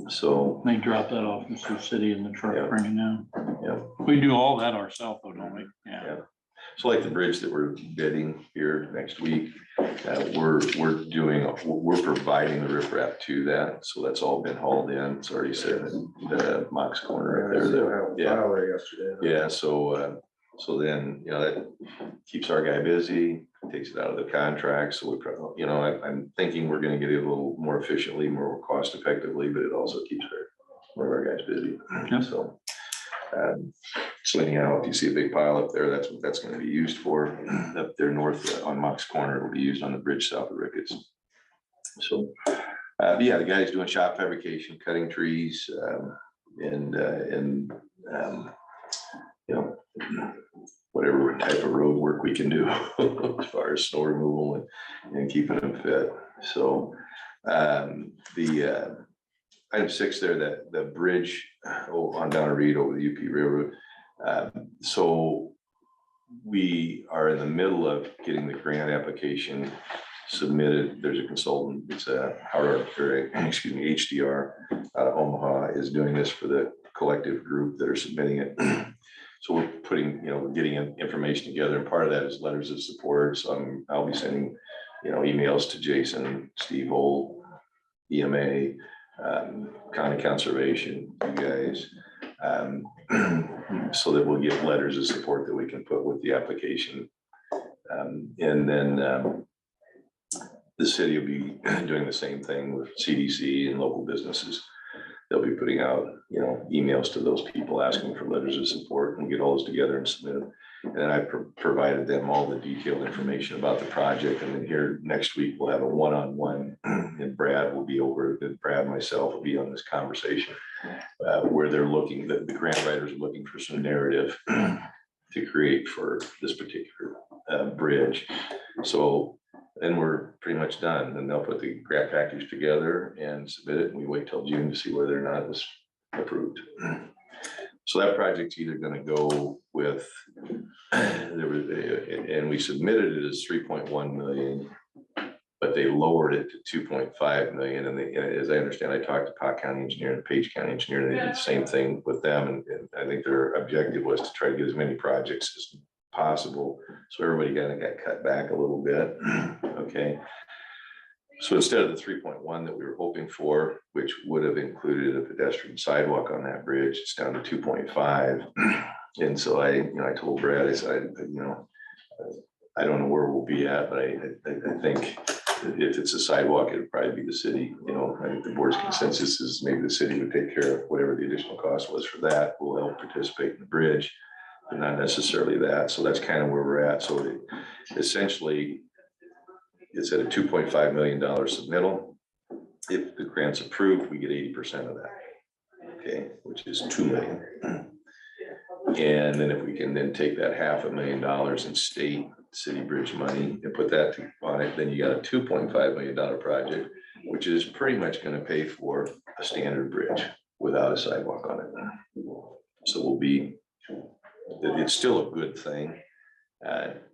so, They drop that off in Sioux City in the truck, Yeah. bring it down. yeah. We do all that ourselves though, don't we? Yeah. So like the bridge that we're bidding here next week, we're providing the riprap to that, so that's all been hauled in. It's already set in the Mox corner up there. Yesterday. Yeah, so then, that keeps our guy busy, takes it out of the contract, so we probably, I'm thinking we're gonna get it a little more efficiently, more cost effectively, but it also keeps one of our guys busy, Yep. so. So anyhow, if you see a big pile up there, that's what that's gonna be used for. Up there north on Mox Corner, it'll be used on the bridge south of Ricketts. So, yeah, the guy's doing shop fabrication, cutting trees, you know, whatever type of road work we can do as far as snow removal and keeping them fit. So the item 6 there, that the bridge on Donna Reed over the UP Railroad. So we are in the middle of getting the grant application submitted. There's a consultant, it's a HDR out of Omaha is doing this for the collective group that are submitting it. So we're putting, we're getting information together, and part of that is letters of support. So I'll be sending, emails to Jason, Steve Holt, EMA, County Conservation, you guys, so that we'll get letters of support that we can put with the application. And then the city will be doing the same thing with CDC and local businesses. They'll be putting out, emails to those people asking for letters of support, and get all those together and submit them. And then I provided them all the detailed information about the project. And then here next week, we'll have a one-on-one, and Brad will be over, Brad and myself will be on this conversation where they're looking, the grant writers are looking for some narrative to create for this particular bridge. So then we're pretty much done, and they'll put the grant package together and submit it, and we wait till June to see whether or not it was approved. So that project's either going to go with, and we submitted it as 3.1 million, but they lowered it to 2.5 million. And as I understand, I talked to Pot County Engineer and Page County Engineer, and they did the same thing with them. And I think their objective was to try to get as many projects as possible. So everybody kind of got cut back a little bit. Okay. So instead of the 3.1 that we were hoping for, which would have included a pedestrian sidewalk on that bridge, it's down to 2.5. And so I told Brad, I said, I don't know where we'll be at, but I think if it's a sidewalk, it'd probably be the city. I think the board's consensus is maybe the city would take care of whatever the additional cost was for that. We'll help participate in the bridge, but not necessarily that. So that's kind of where we're at. So essentially, it's at a $2.5 million submittal. If the grant's approved, we get 80% of that, okay, which is $2 million. And then if we can then take that $500,000 in state city bridge money and put that on it, then you got a $2.5 million project, which is pretty much going to pay for a standard bridge without a sidewalk on it. So it's still a good thing.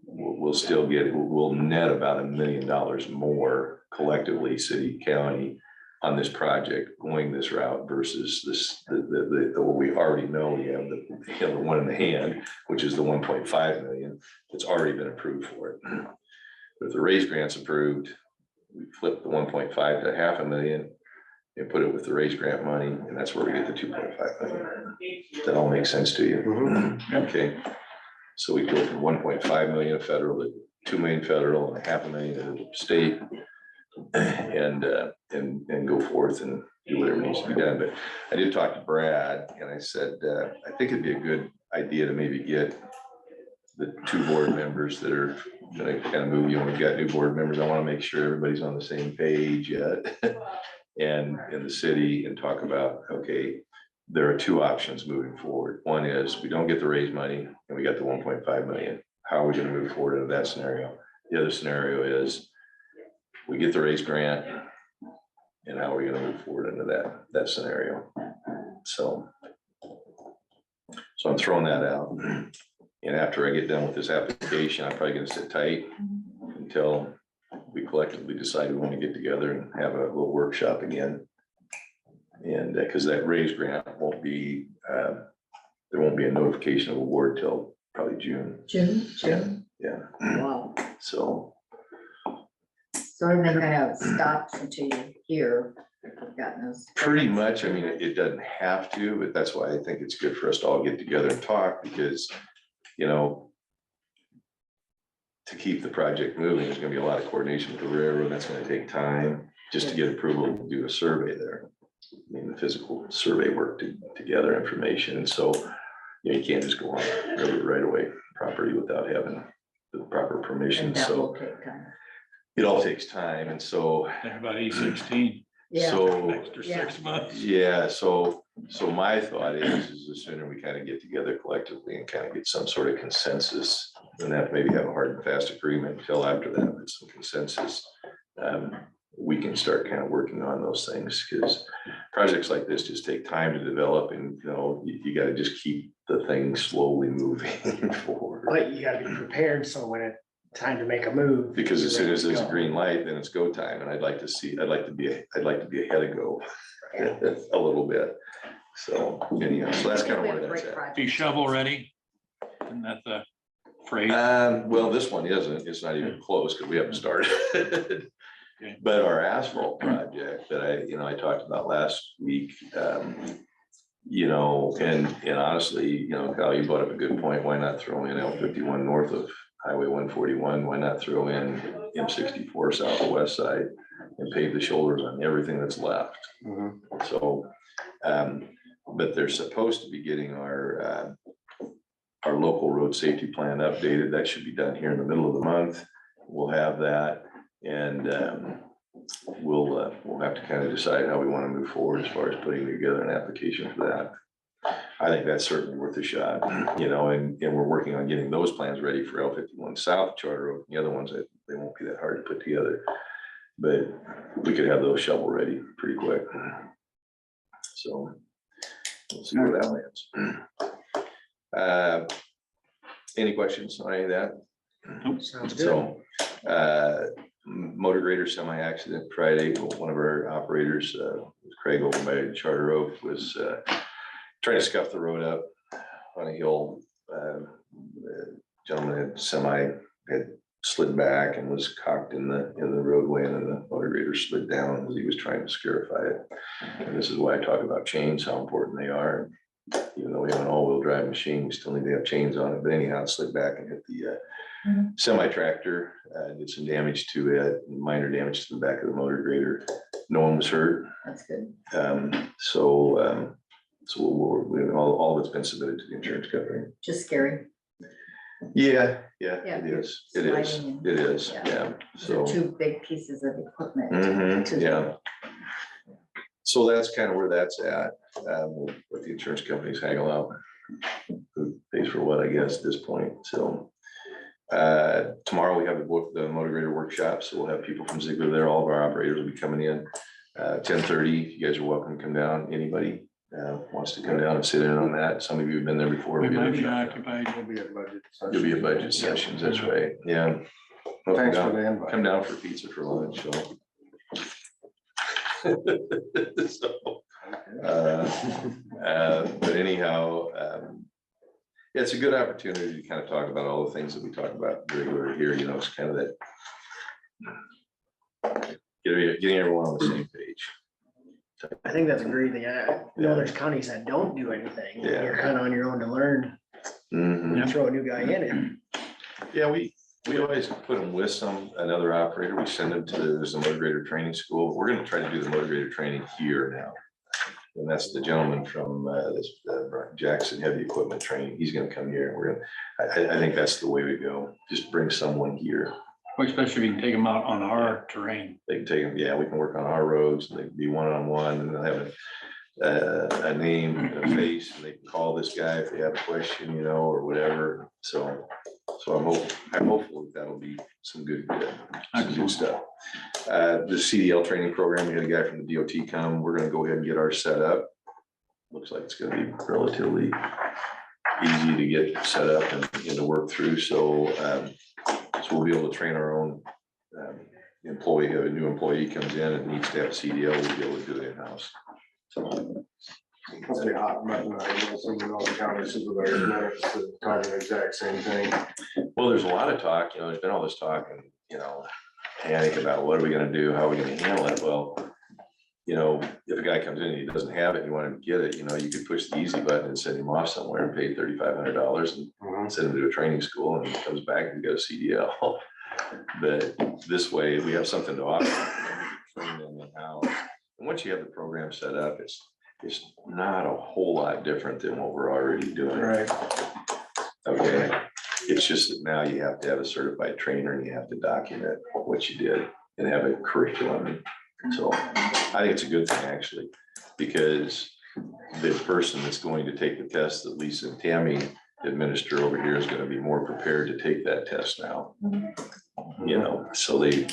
We'll net about $1 million more collectively, city, county, on this project going this route versus what we already know. We have the one in the hand, which is the 1.5 million that's already been approved for it. But if the raise grant's approved, we flip the 1.5 to $500,000 and put it with the raise grant money, and that's where we get the 2.5 million. That all makes sense to you? Mm-hmm. Okay. So we go from 1.5 million federal to 2 million federal and $500,000 to state, and go forth and do whatever needs to be done. But I did talk to Brad, and I said, I think it'd be a good idea to maybe get the 2 board members that are going to kind of move. We've got new board members. I want to make sure everybody's on the same page yet, and in the city, and talk about, okay, there are 2 options moving forward. One is we don't get the raise money and we got the 1.5 million. How are we going to move forward into that scenario? The other scenario is we get the raise grant, and how are we going to move forward into that scenario? So I'm throwing that out. And after I get done with this application, I'm probably going to sit tight until we collectively decide we want to get together and have a little workshop again. And because that raise grant won't be, there won't be a notification of award till probably June. June? Yeah. Wow. So everything kind of stops until you hear you've gotten those. pretty much, I mean, it doesn't have to, but that's why I think it's good for us to all get together and talk, because, to keep the project moving, there's gonna be a lot of coordination with the railroad. That's gonna take time just to get approval to do a survey there. I mean, the physical survey work to gather information. And so, you can't just go on right away property without having the proper permission. And that So will take time. it all takes time. And so, Think about E16, Yeah. so extra 6 months. yeah, so So my thought is the sooner we kind of get together collectively and kind of get some sort of consensus, and that maybe have a hard and fast agreement until after that, with some consensus. We can start kind of working on those things, because projects like this just take time to develop, and you gotta just keep the thing slowly moving forward. But you gotta be prepared, so when it's time to make a move. Because as soon as there's a you're ready to go. green light, then it's go time, and I'd like to be ahead of go a little bit. So anyhow, so that's kind of where that's at. Be shovel ready. Isn't that the phrase? Well, this one isn't, it's not even close because we haven't started. Okay. But our asphalt project that I talked about last week, and honestly, Kyle, you brought up a good point. Why not throw in L51 north of Highway 141? Why not throw in M64 south of west side and pave the shoulders on everything that's left? So, but they're supposed to be getting our local road safety plan updated. That should be done here in the middle of the month. We'll have that, and we'll have to kind of decide how we want to move forward as far as putting together an application for that. I think that's certainly worth a shot, and we're working on getting those plans ready for L51 South Charter Road. The other ones, they won't be that hard to put together, but we could have those shovel ready pretty quick. So we'll see where that lands. Any questions on any of that? Sounds good. So, motor grader semi-accident Friday. One of our operators, Craig over by Charter Oak, was trying to scuff the road up on a hill. The gentleman had slid back and was cocked in the roadway, and then the motor grader slid down as he was trying to scarify it. And this is why I talk about chains, how important they are. Even though we have an all-wheel drive machine, we still need to have chains on it. But anyhow, it slid back and hit the semi-tractor, did some damage to it, minor damage to the back of the motor grader. No one was hurt. That's good. So all that's been submitted to the insurance company. Just scary. Yeah, Yeah, it is. sliding and- It is. yeah. Yeah. So So. two big pieces of equipment. Yeah. So that's kind of where that's at. What the insurance companies haggle out. Who pays for what, I guess, at this point. So tomorrow we have the motor grader workshop. So we'll have people from Ziegler there. All of our operators will be coming in 10:30. You guys are welcome to come down. Anybody wants to come down and sit in on that. Some of you have been there before. We We'll might get be a- occupied. We'll be at budget. You'll be at budget sessions. That's right. Yeah. Well, Thanks for come the down- invite. Come down for pizza for lunch. So. So, but anyhow, yeah, it's a good opportunity to kind of talk about all the things that we talk about regularly here. It's kind of that getting everyone on the same page. I think that's a great thing. I know there's counties that don't do anything. Yeah. You're kind of on your own to learn. Mhm. You throw a new guy in it. Yeah, we always put them with another operator. We send them to there's a motor grader training school. We're gonna try to do the motor grader training here now. And that's the gentleman from Jackson Heavy Equipment Training. He's gonna come here. I think that's the way we go. Just bring someone here. Especially if you can take them out on our terrain. They can take them, yeah, we can work on our roads. They can be one-on-one, and they'll have a name and a face, and they can call this guy if they have a question, or whatever. So I'm hopeful that'll be some good stuff. The CDL training program, we had a guy from the DOT come. We're gonna go ahead and get ours set up. Looks like it's gonna be relatively easy to get set up and to work through. So we'll be able to train our own employee. If a new employee comes in and needs to have a CDL, we'll be able to do it in-house. So. It's a hot button. I know some of the county supervisors minutes talking the exact same thing. Well, there's a lot of talk, there's been all this talk and, panic about what are we gonna do, how are we gonna handle it? Well, if a guy comes in and he doesn't have it, and you want him to get it, you could push the easy button and send him off somewhere and pay $3,500 and send him to a training school, and he comes back and got a CDL. But this way, we have something to offer. Train them in-house. And once you have the program set up, it's not a whole lot different than what we're already doing. Right. Okay, it's just that now you have to have a certified trainer and you have to document what you did and have a curriculum. So I think it's a good thing, actually, because the person that's going to take the test that Lisa and Tammy administer over here is gonna be more prepared to take that test now. You know, so they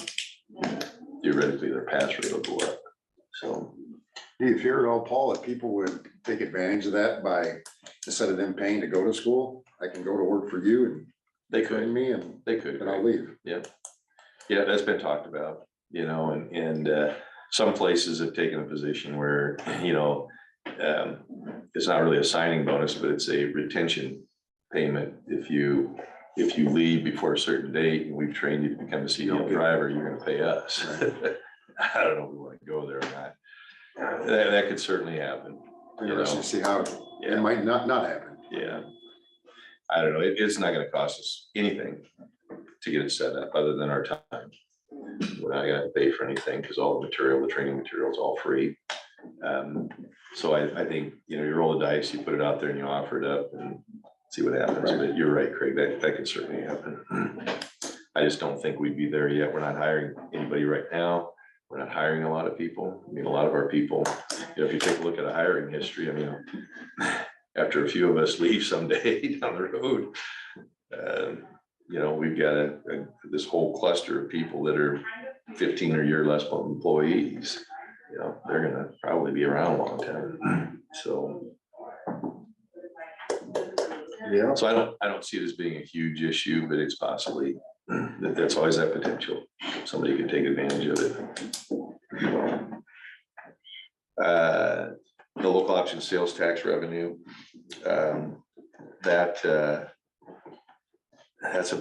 theoretically their pass rate will go up, so. Do you fear at all, Paul, that people would take advantage of that by, instead of them paying to go to school, I can go to work for you and They train could, me and they could. then I'll leave? Yeah, that's been talked about, you know, and some places have taken a position where, you know, it's not really a signing bonus, but it's a retention payment. If you leave before a certain date and we've trained you to become a CDL driver, you're gonna pay us. I don't know if we wanna go there or not. That could certainly happen. Interesting to see how it Yeah, might not happen. yeah. I don't know. It's not gonna cost us anything to get it set up other than our time. We're not gonna pay for anything because all the material, the training material is all free. So I think, you know, you roll the dice, you put it out there and you offer it up and see what happens. But you're right, Craig, that could certainly happen. I just don't think we'd be there yet. We're not hiring anybody right now. We're not hiring a lot of people. I mean, a lot of our people, you know, if you take a look at a hiring history, I mean, after a few of us leave someday down the road, you know, we've got this whole cluster of people that are 15 or year less employees. You know, they're gonna probably be around a long time. So Yeah, I don't see it as being a huge issue, but it's possibly that's always that potential. Somebody could take advantage of it. The local option sales tax revenue, that's a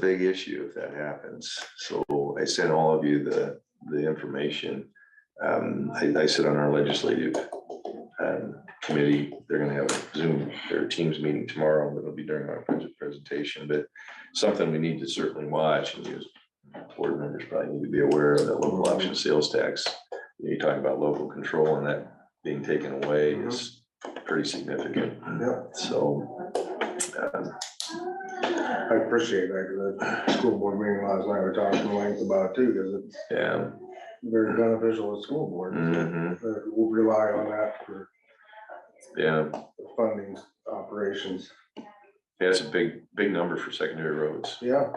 big issue if that happens. So I sent all of you the information. I sit on our legislative committee. They're gonna have a Zoom or Teams meeting tomorrow, but it'll be during our presentation, but something we need to certainly watch, and you as board members probably need to be aware of that local option sales tax. You talk about local control and that being taken away is pretty significant. yeah, So I appreciate that, because the school board meeting last night, we talked in length about it too, because it's yeah. very beneficial to school boards. Mhm. We'll rely on that for Yeah, funding operations. yeah, it's a big number for secondary roads, Yeah,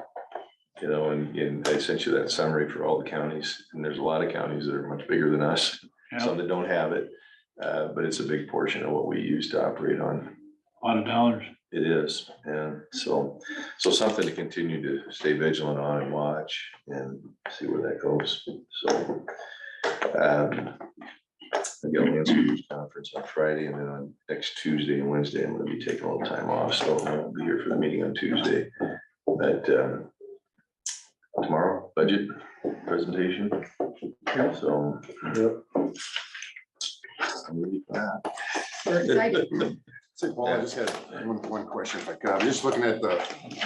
you know, and I sent you that summary for all the counties, and there's a lot of counties that are much bigger than us, some that don't have it. But it's a big portion of what we use to operate on. A lot of dollars. It is, and so something to continue to stay vigilant on and watch and see where that goes. So I've got a landscapers conference on Friday, and then on next Tuesday and Wednesday, I'm gonna be taking a little time off, so I won't be here for the meeting on Tuesday. But tomorrow, budget presentation. So. yep. I'm ready for that. We're excited. Say, Paul, I just had one question if I could. I'm just looking at the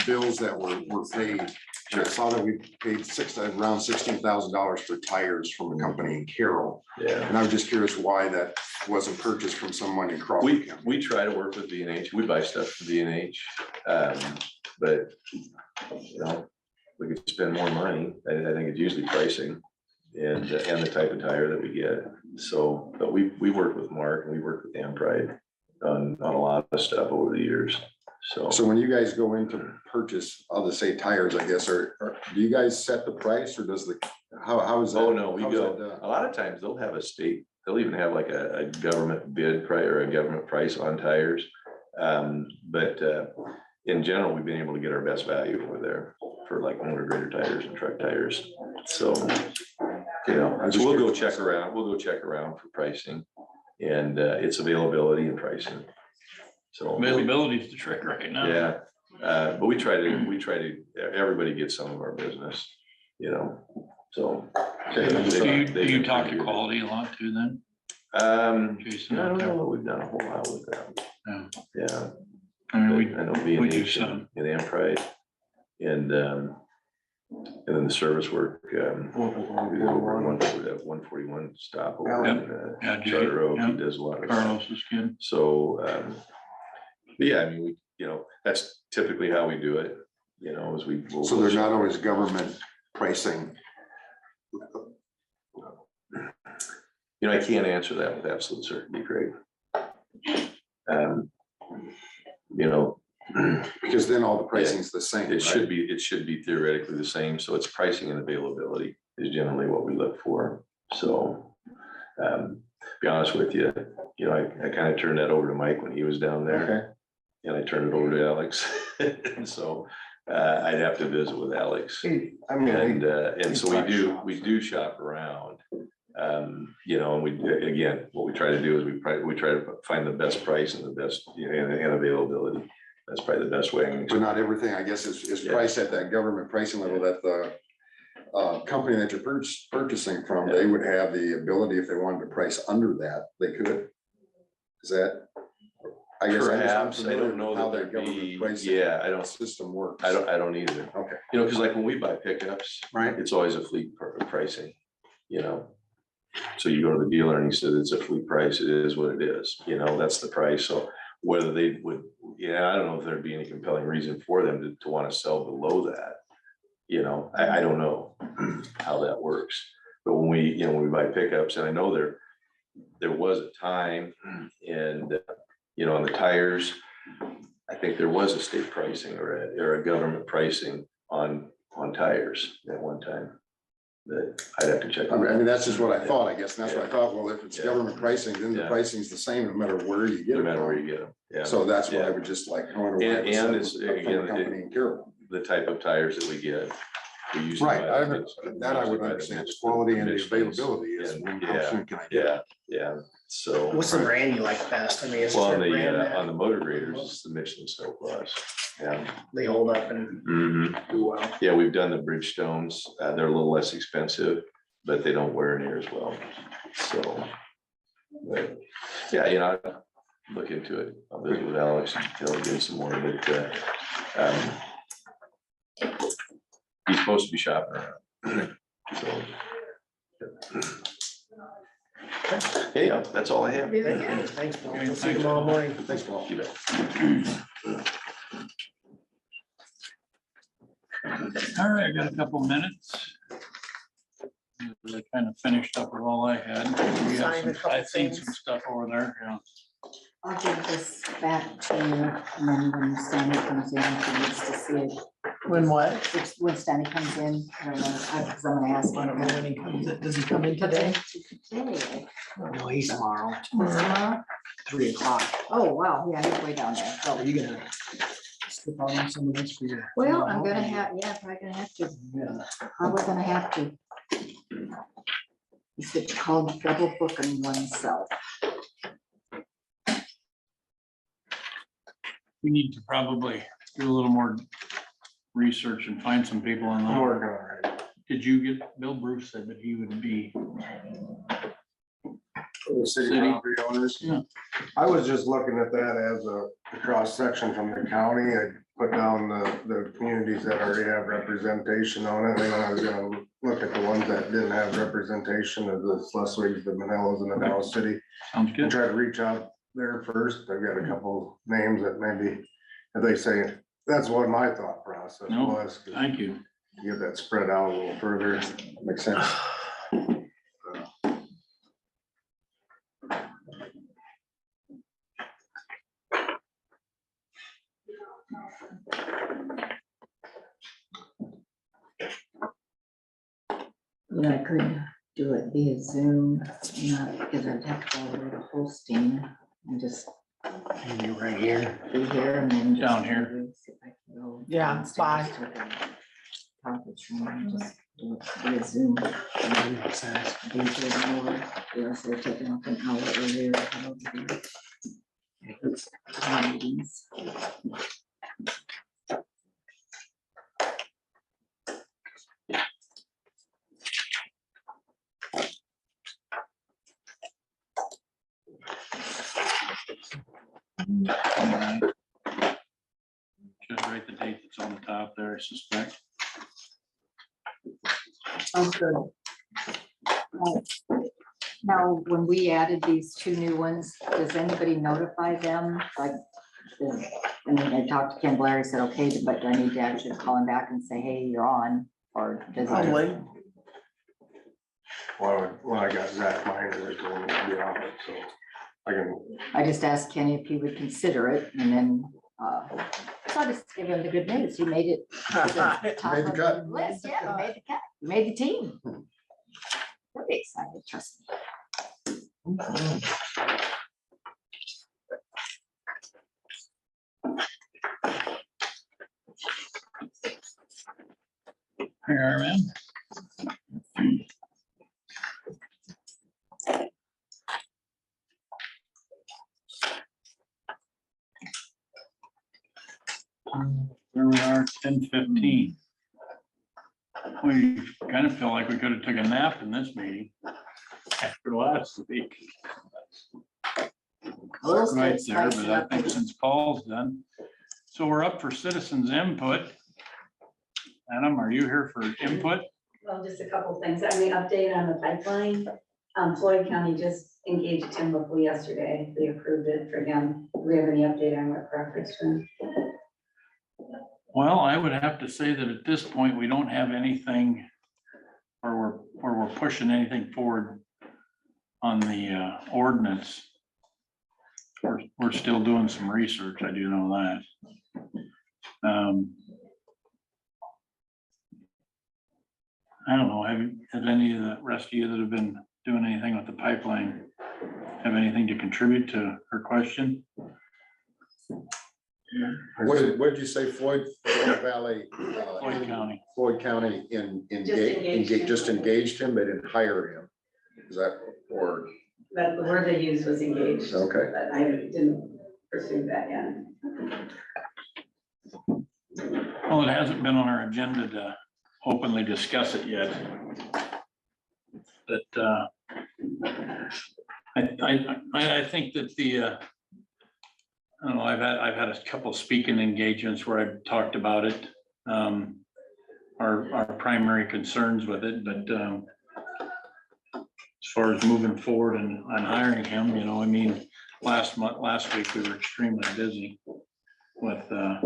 bills that were paid. I saw that we paid around $16,000 for tires from a company in Carroll. Yeah. And I was just curious why that wasn't purchased from someone in Crawford County. We try to work with B&H. We buy stuff from B&H. But, you know, we could spend more money. I think it's usually pricing and the type of tire that we get. So, but we work with Mark and we work with Ampride on a lot of stuff over the years. So when you guys go in to purchase, I'll just say tires, I guess, or do you guys set the price or does how is that? Oh, no, we how's that go, done? a lot of times they'll have a state, they'll even have like a government bid price or a government price on tires. But in general, we've been able to get our best value over there for like motor grader tires and truck tires. So, you know, I'm so just we'll go curious. we'll go check around for pricing and its availability and pricing. So. Availability is the trick right now. Yeah, but we try to, everybody gets some of our business, you know, so. Do you talk to quality a lot too then? Jason, I out don't there? know that we've done a whole lot with that. Yeah. Yeah. I mean, I know we do B&H some. and Ampride and then the service work, we did over 141 stop over in Yeah, Charter Oak. He yeah. does a lot of that. Carlos is good. So, but yeah, I mean, we, you know, that's typically how we do it, you know, as we. So there's not always government pricing. You know, I can't answer that with absolute certainty, Craig. You know, Because then all the pricing is the same, it should right? be, theoretically the same, so it's pricing and availability is generally what we look for, so. Be honest with you, you know, I kind of turned that over to Mike when he was down there. Okay. And I turned it over to Alex, and so, I'd have to visit with Alex. I mean, And so we do shop around. You know, and again, what we try to do is we try to find the best price and the best, you know, and availability. That's probably the best way. So not everything, I guess, is Yeah. priced at that government pricing level that the company that you're purchasing from, they would have the ability, if they wanted to price under that, they could. Is that? I guess I'm Perhaps, I familiar don't know with how that that there'd government be, pricing yeah, I don't, system works. I don't either. Okay. You know, because like when we buy pickups, Right. it's always a fleet pricing, you know. So you go to the dealer and he said it's a fleet price, it is what it is, you know, that's the price. So whether they would, yeah, I don't know if there'd be any compelling reason for them to want to sell below that. You know, I don't know how that works, but when we buy pickups, and I know there was a time and, you know, on the tires, I think there was a state pricing or a government pricing on tires at one time. That I'd have to check. I mean, that's just what I thought, I guess. And that's what I thought. Well, if it's Yeah. government pricing, then the Yeah. pricing's the same no matter where you get No it matter where from. you get them, yeah. So that's what I Yeah. would just like. I wonder why it was And set it's, up from again, a company in Carroll. The type of tires that we get. We usually Right, buy I the- that I would buy the understand. mixed- Quality and the mixed availability is and- when, yeah, how soon can I get it? Yeah, so. What's the brand you like best? I mean, is Well, there on a brand on that the motor graders, it's the Michelin Snow Plus. Yeah. they hold up and do well? Yeah, we've done the Bridgestones. They're a little less expensive, but they don't wear near as well. So. But, yeah, you know, I'll look into it. I'll visit with Alex and he'll give some more, but, he's supposed to be shopping around. So. Yeah, that's all I have. Very good. Thanks, Paul. Okay, We'll see you thanks, tomorrow Paul. morning. Thanks, Paul. You bet. All right, I got a couple minutes. I kind of finished up with all I had. We have Sign a some- couple I've seen some things. stuff over there, yeah. I'll give this back to you, and then when Stanley comes in, he needs to see it. When what? When Stanley comes in, I don't know, because I'm gonna ask I don't know him. when he comes in. Does he come in today? Today. No, he's tomorrow, What's tomorrow? 3 o'clock. Oh, wow, yeah, he's way down there. Are So, you gonna skip out on some of this for your? well, I'm gonna have, yeah, probably gonna have to, Yeah. probably gonna have to. It's what's called double booking oneself. We need to probably do a little more research and find some people on I'm that. working on it. Did you get, Bill Bruce said that he would be, The city City. property owners. Yeah. I was just looking at that as a cross section from the county. I put down the communities that already have representation on it. And then I was gonna look at the ones that didn't have representation of the Schleswigs, the Manillas and the Dallas City. sounds And good. try to reach out there first. I've got a couple names that maybe, if they say, that's what my thought process No. was. to Thank you. Get that spread out a little further. Makes sense. Yeah, I could do it via Zoom, not because I'd have to go over to hosting and just And you right here. be here and then. just Down here. maybe see if I can go Yeah, downstairs to the conference room and just do it via Zoom. Makes sense. Be here more, yes, they're taking up an hour earlier. I don't do meetings. Should write the date that's on the top there, I suspect. Oh, good. Now, when we added these two new ones, does anybody notify them? Like, I mean, I talked to Ken Blair, he said, okay, but do I need to actually call him back and say, hey, you're on? Or does he just? Probably. Well, I got Zach Miner, they told me to be on it, so. I can, I just asked Kenny if he would consider it and then, so I just give him the good news. He made it. to the top Made the of cut. List, yeah, he made the cut. He made the team. We'll be excited, trust me. Here, man. Where we are, 10:15. We kind of feel like we could have took a nap in this meeting after last week. We'll stay Right there, spicy but I up. think since Paul's done. So we're up for citizens input. Adam, are you here for input? Well, just a couple things. I mean, update on the pipeline. Floyd County just engaged Tim Buckley yesterday. They approved it for him. Do we have any update on what Crawford's doing? Well, I would have to say that at this point, we don't have anything or we're pushing anything forward on the ordinance. We're still doing some research. I do know that. I don't know, have any of the rest of you that have been doing anything with the pipeline have anything to contribute to her question? What did you say, Floyd Valley? Floyd County. Floyd County just engaged him, they didn't hire him. Is that, or, But the word they used was engaged. okay. But I didn't pursue that yet. Well, it hasn't been on our agenda to openly discuss it yet. But I think that I don't know, I've had a couple of speaking engagements where I've talked about it. Our primary concerns with it, but as far as moving forward and hiring him, you know, I mean, last week we were extremely busy with the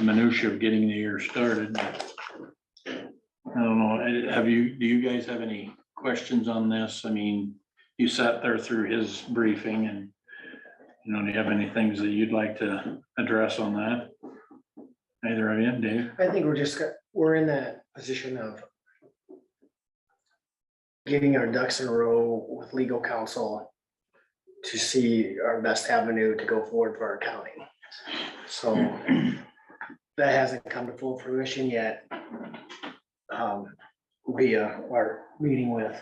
minutia of getting the year started. I don't know, do you guys have any questions on this? I mean, you sat there through his briefing and, you know, do you have any things that you'd like to address on that? Either of you, Dave? I think we're in that position of getting our ducks in a row with legal counsel to see our best avenue to go forward for our county. So that hasn't come to full fruition yet. Via our meeting with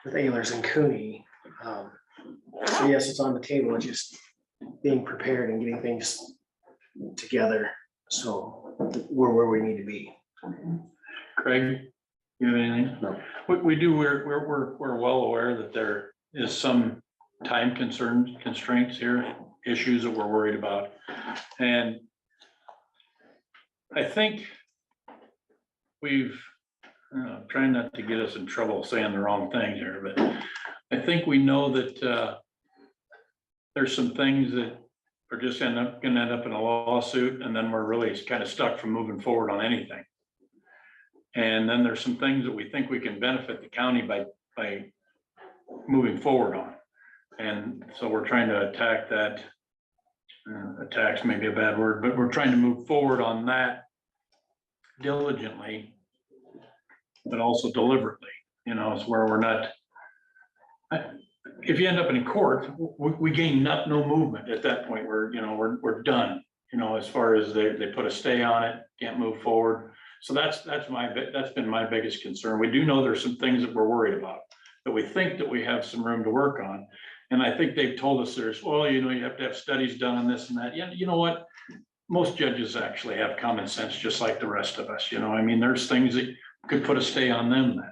Ehlers and Cooney. So yes, it's on the table, it's just being prepared and getting things together. So we're where we need to be. Craig, you have anything? No. We're well aware that there is some time constraints here, issues that we're worried about. And I think we've, trying not to get us in trouble saying the wrong thing here, but I think we know that there's some things that are just gonna end up in a lawsuit, and then we're really kind of stuck from moving forward on anything. And then there's some things that we think we can benefit the county by moving forward on. And so we're trying to attack that. Attack's maybe a bad word, but we're trying to move forward on that diligently, but also deliberately, you know, it's where we're not. If you end up in court, we gain no movement at that point. We're done, you know, as far as they put a stay on it, can't move forward. So that's been my biggest concern. We do know there's some things that we're worried about, that we think that we have some room to work on. And I think they've told us well, you know, you have to have studies done on this and that. Yeah, you know what? Most judges actually have common sense, just like the rest of us, you know, I mean, there's things that could put a stay on them then,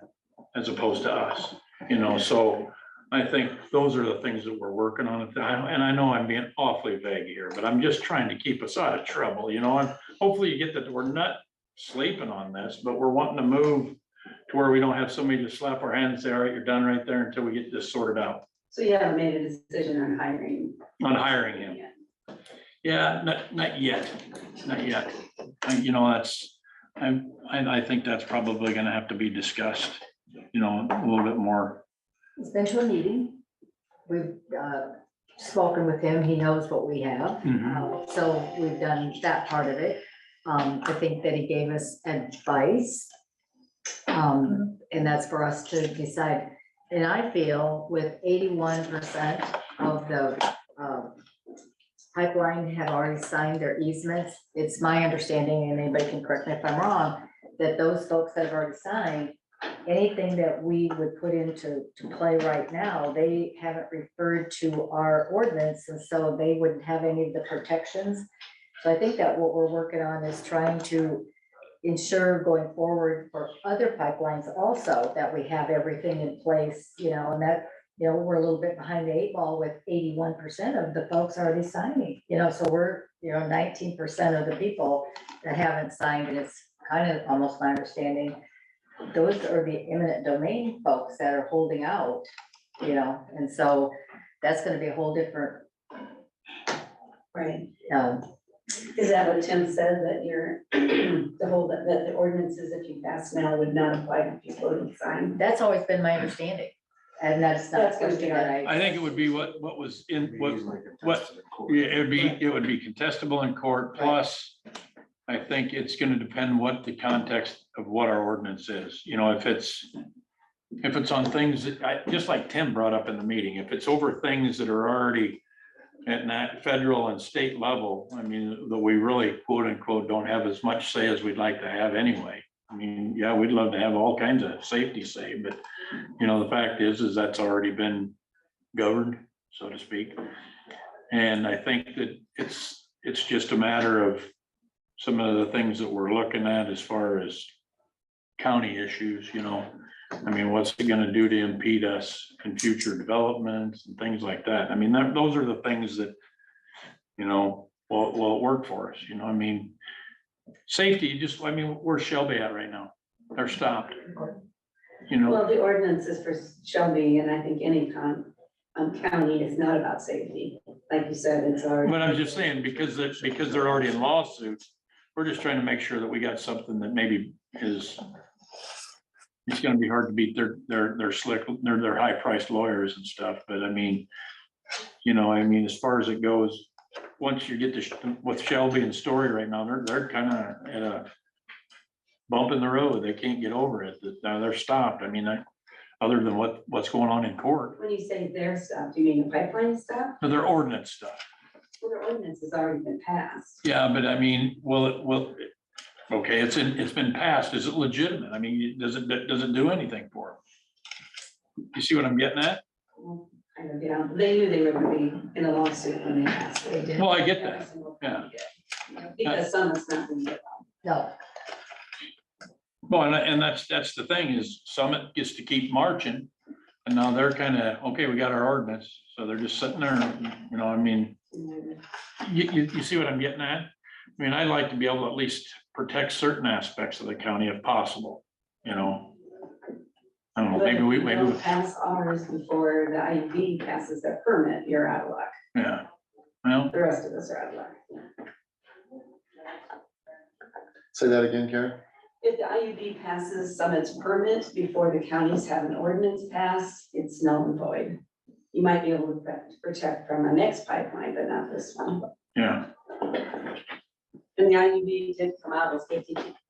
as opposed to us, you know, so I think those are the things that we're working on. And I know I'm being awfully vague here, but I'm just trying to keep us out of trouble, you know, and hopefully you get that we're not sleeping on this, but we're wanting to move to where we don't have somebody to slap our hand and say, all right, you're done right there until we get this sorted out. So you haven't made a decision on hiring? On hiring him. yet? Yeah, not yet. You know, I think that's probably gonna have to be discussed, you know, a little bit more. He's been to a meeting. we've spoken with him, he knows what we have. So we've done that part of it. I think that he gave us advice. And that's for us to decide. And I feel with 81% of the pipeline have already signed their easements, it's my understanding, and anybody can correct me if I'm wrong, that those folks that have already signed, anything that we would put into play right now, they haven't referred to our ordinance, and so they wouldn't have any of the protections. So I think that what we're working on is trying to ensure going forward for other pipelines also, that we have everything in place, and that, we're a little bit behind the 8 ball with 81% of the folks already signing, so we're, 19% of the people that haven't signed, and it's kind of almost my understanding, those are the eminent domain folks that are holding out, and so that's gonna be a whole different, Right. Is that what Tim said, that you're, that the ordinances, if you pass now, would not apply to people who sign? that's always been my understanding. And that's not a That's gonna be question that I think it would be what was in, yeah, it would be contestable in court, plus I think it's gonna depend what the context of what our ordinance is, if it's on things that, just like Tim brought up in the meeting, if it's over things that are already at that federal and state level, I mean, that we really quote unquote don't have as much say as we'd like to have anyway. I mean, yeah, we'd love to have all kinds of safety say, but the fact is that's already been governed, so to speak. And I think that it's just a matter of some of the things that we're looking at as far as county issues, I mean, what's it gonna do to impede us in future developments and things like that? I mean, those are the things that, will work for us, I mean, safety, where's Shelby at right now? They're stopped. Well, the ordinance is for Shelby, and I think any county is not about safety. Like you said, it's already. But I'm just saying, because they're already in lawsuits, we're just trying to make sure that we got something that maybe is. It's gonna be hard to beat their slick, their high priced lawyers and stuff, but I mean, as far as it goes, once you get with Shelby and Story right now, they're kind of at a bump in the road. They can't get over it. Now they're stopped. I mean, other than what's going on in court. When you say their stuff, do you mean the pipeline stuff? No, their ordinance stuff. Well, their ordinance has already been passed. Yeah, but I mean, okay, it's been passed. Is it legitimate? I mean, does it do anything for them? You see what I'm getting at? Well, kind of, yeah. They knew they were gonna be in a lawsuit when they passed it. they did. Well, I get Every that. single Yeah. county did. Because some is not gonna get. No, Well, and that's the thing is Summit gets to keep marching. And now they're kind of, okay, we got our ordinance. So they're just sitting there, I mean, you see what I'm getting at? I mean, I'd like to be able to at least protect certain aspects of the county if possible, I don't know, But if maybe you don't pass ours before the IUB passes their permit, you're out of luck. yeah. Well, The rest of us are out of luck. Say that again, Karen? If the IUB passes Summit's permit before the counties have an ordinance passed, it's null and void. You might be able to protect from the next pipeline, but not this one. yeah, And the IUB did come out with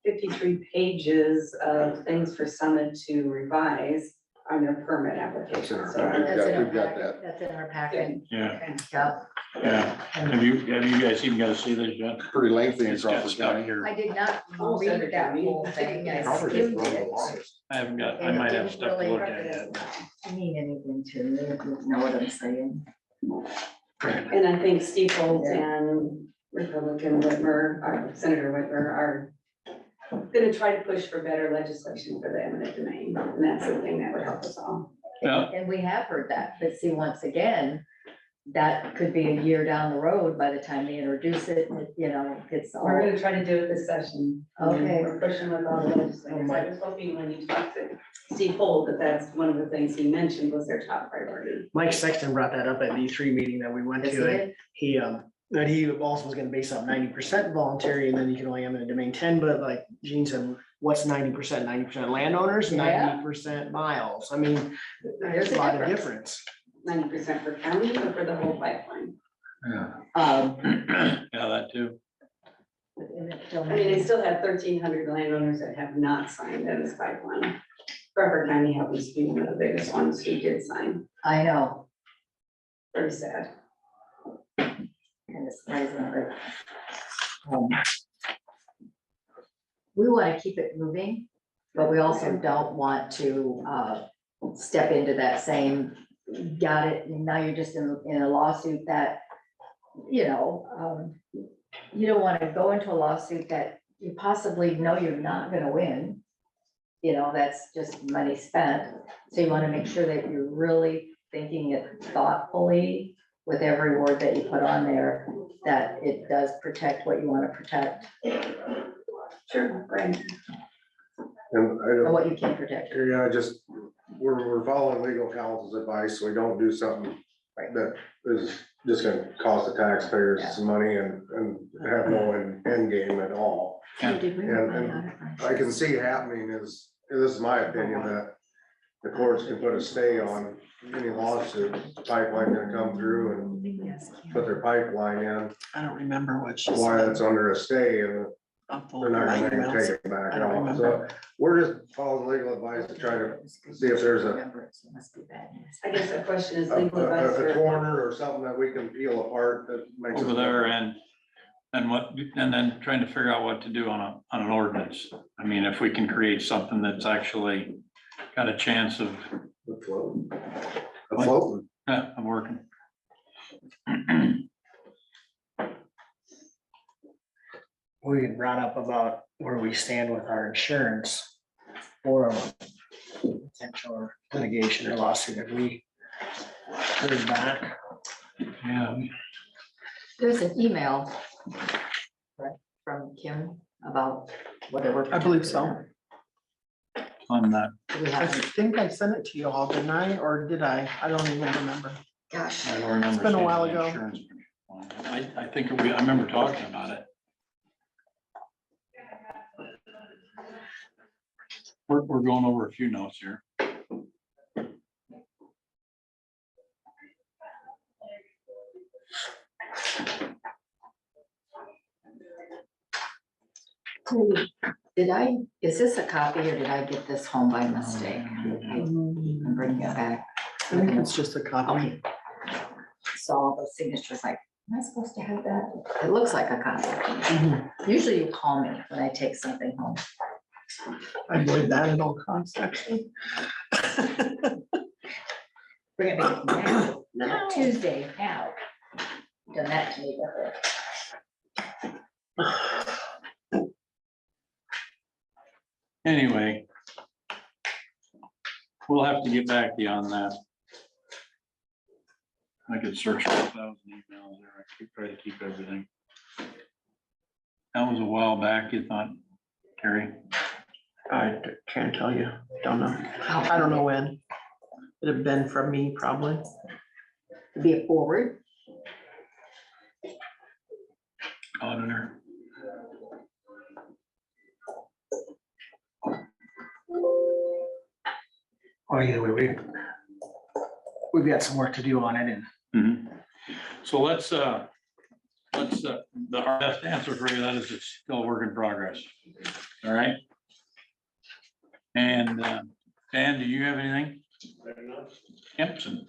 53 pages of things for Summit to revise on their permit application. So that's in our We've got packet. that. That's in our packet. yeah, Yeah. yeah. Have you guys even got to see this yet? Pretty lengthy in It's got Crawford stuff County. here. I did not Almost read every that county. whole thing. I Crawford skimmed is one of the it. longest. I haven't got, I And it might have didn't stuff to really look at yet. mean anything to me, if you know what I'm saying. And I think Steve Holt and Republican Whitmer, or Senator Whitmer, are gonna try to push for better legislation for the eminent domain, and that's the thing that would help us all. Yeah. And we have heard that, but see, once again, that could be a year down the road by the time they introduce it, it's all. We're gonna try to do it this session. Okay. We're pushing with all the legislators. I was hoping when you talked to Steve Holt, that's one of the things he mentioned was their top priority. Mike Sexton brought that up at the E3 meeting that we went Yes, to, he and did. that he also was gonna base on 90% voluntary, and then you can only have in a domain 10, but like Gene said, what's 90%? 90% landowners, Yeah. 90% miles. I mean, There's there's a a lot of difference. difference. 90% for county or for the whole pipeline? Yeah, that too. I mean, I still have 1,300 landowners that have not signed in this pipeline. Crawford County happens to be one of the biggest ones who did sign. I know, Very sad. kind of surprising, but. We want to keep it moving, but we also don't want to step into that same, got it, and now you're just in a lawsuit that, you know, you don't want to go into a lawsuit that you possibly know you're not gonna win. You know, that's just money spent. So you want to make sure that you're really thinking it thoughtfully with every word that you put on there, that it does protect what you want to protect Sure, right. And I or don't, what you can protect. yeah, just, we're following legal counsel's advice, so we don't do something that is just gonna cost the taxpayers some money and have no end game at all. And I can see happening is, this is my opinion, that the courts can put a stay on any lawsuit, the pipeline gonna come through and put their pipeline in, I don't remember what she why said. that's under a stay, and I'll pull they're not my gonna emails. take it back I don't out. So remember. we're just following legal advice to try to see if there's a I guess the question is legal advice. a corner or something that we can peel apart that makes. Over there and then trying to figure out what to do on an ordinance. I mean, if we can create something that's actually got a chance of, Floating. yeah, of working. We had brought up about where we stand with our insurance or potential litigation or lawsuit. Have we heard back? Yeah, There's an email right, from Kim about whatever. I believe so. on that. We I have, think I sent it to you all, didn't I? Or did I? I don't even remember. gosh, I don't remember. It's been a seeing while the ago. insurance. I think I remember talking about it. We're going over a few notes here. is this a copy or did I get this home by mistake? I'm bringing it back. I think it's just a copy. Okay. So all those signatures, like, am I supposed to have that? It looks like a copy. Mhm. Usually you call me when I take something home. I avoid that at all costs, actually. Bring it back now, not Tuesday, now. Done that to me before. Anyway. We'll have to get back to you on that. I could search for 1,000 emails there. I could try to keep everything. That was a while back, you thought, Terry? I can't tell you. Don't know. I don't know when. It'd have been from me probably. Be it forward. Auditor. Or either way, we've got some work to do on it and Mhm. So let's, our best answer for you, that is it's still a work in progress. All right? And Dan, do you have anything? Kempson,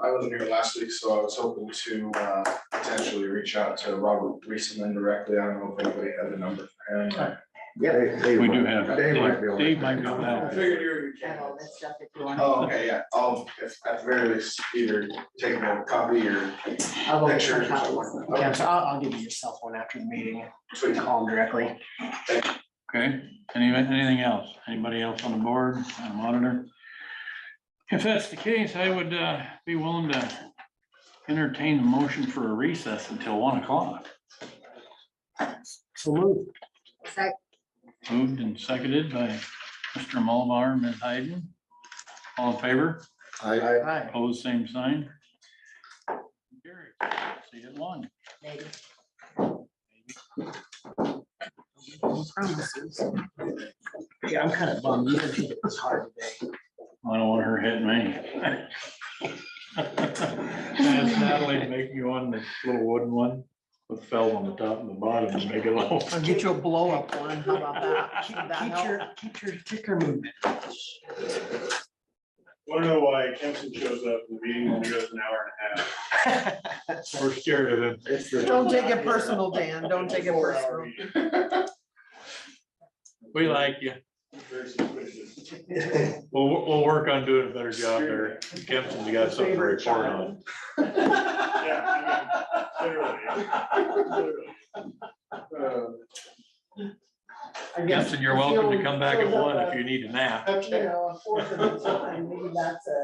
I wasn't here last week, so I was hoping to potentially reach out to Robert Reisman directly. I don't know if anybody had the number for him. Dave we might- do have. Dave might be able to- Dave might be able to I help. figured you Have all were. this stuff if you want. Oh, okay, yeah, I'll, if at the very least, either take a copy or I'll go get some pictures or something copies. like that. yeah, so I'll give you your cell phone after the meeting. So you can call them directly. Okay, anything else? Anybody else on the board, on the monitor? If that's the case, I would be willing to entertain the motion for a recess until 1 o'clock. So move. Moved and seconded by Mr. Mulbar and Ms. Hayden. All in favor? Hi. Opposed, same sign. Carried. See you at 1. Maybe. Promises. Yeah, I'm kind of bummed. You didn't think it was hard today. I don't want her hitting me. Natalie to make me one, the little wooden one with felt on the top and the bottom and make it low. I'll get you a blow up one. How about that? Would that help? Keep your ticker moving. Wanna know why Kempson shows up in the meeting only goes an hour and a half? We're scared of him. Don't take it personal, Dan. Don't take it personal. We like you. Very suspicious. We'll work on doing a better job there. Kempson's got something to report on. Kempson, you're welcome to come back at 1 if you need a nap. You know, a fourth of the time, maybe that's it.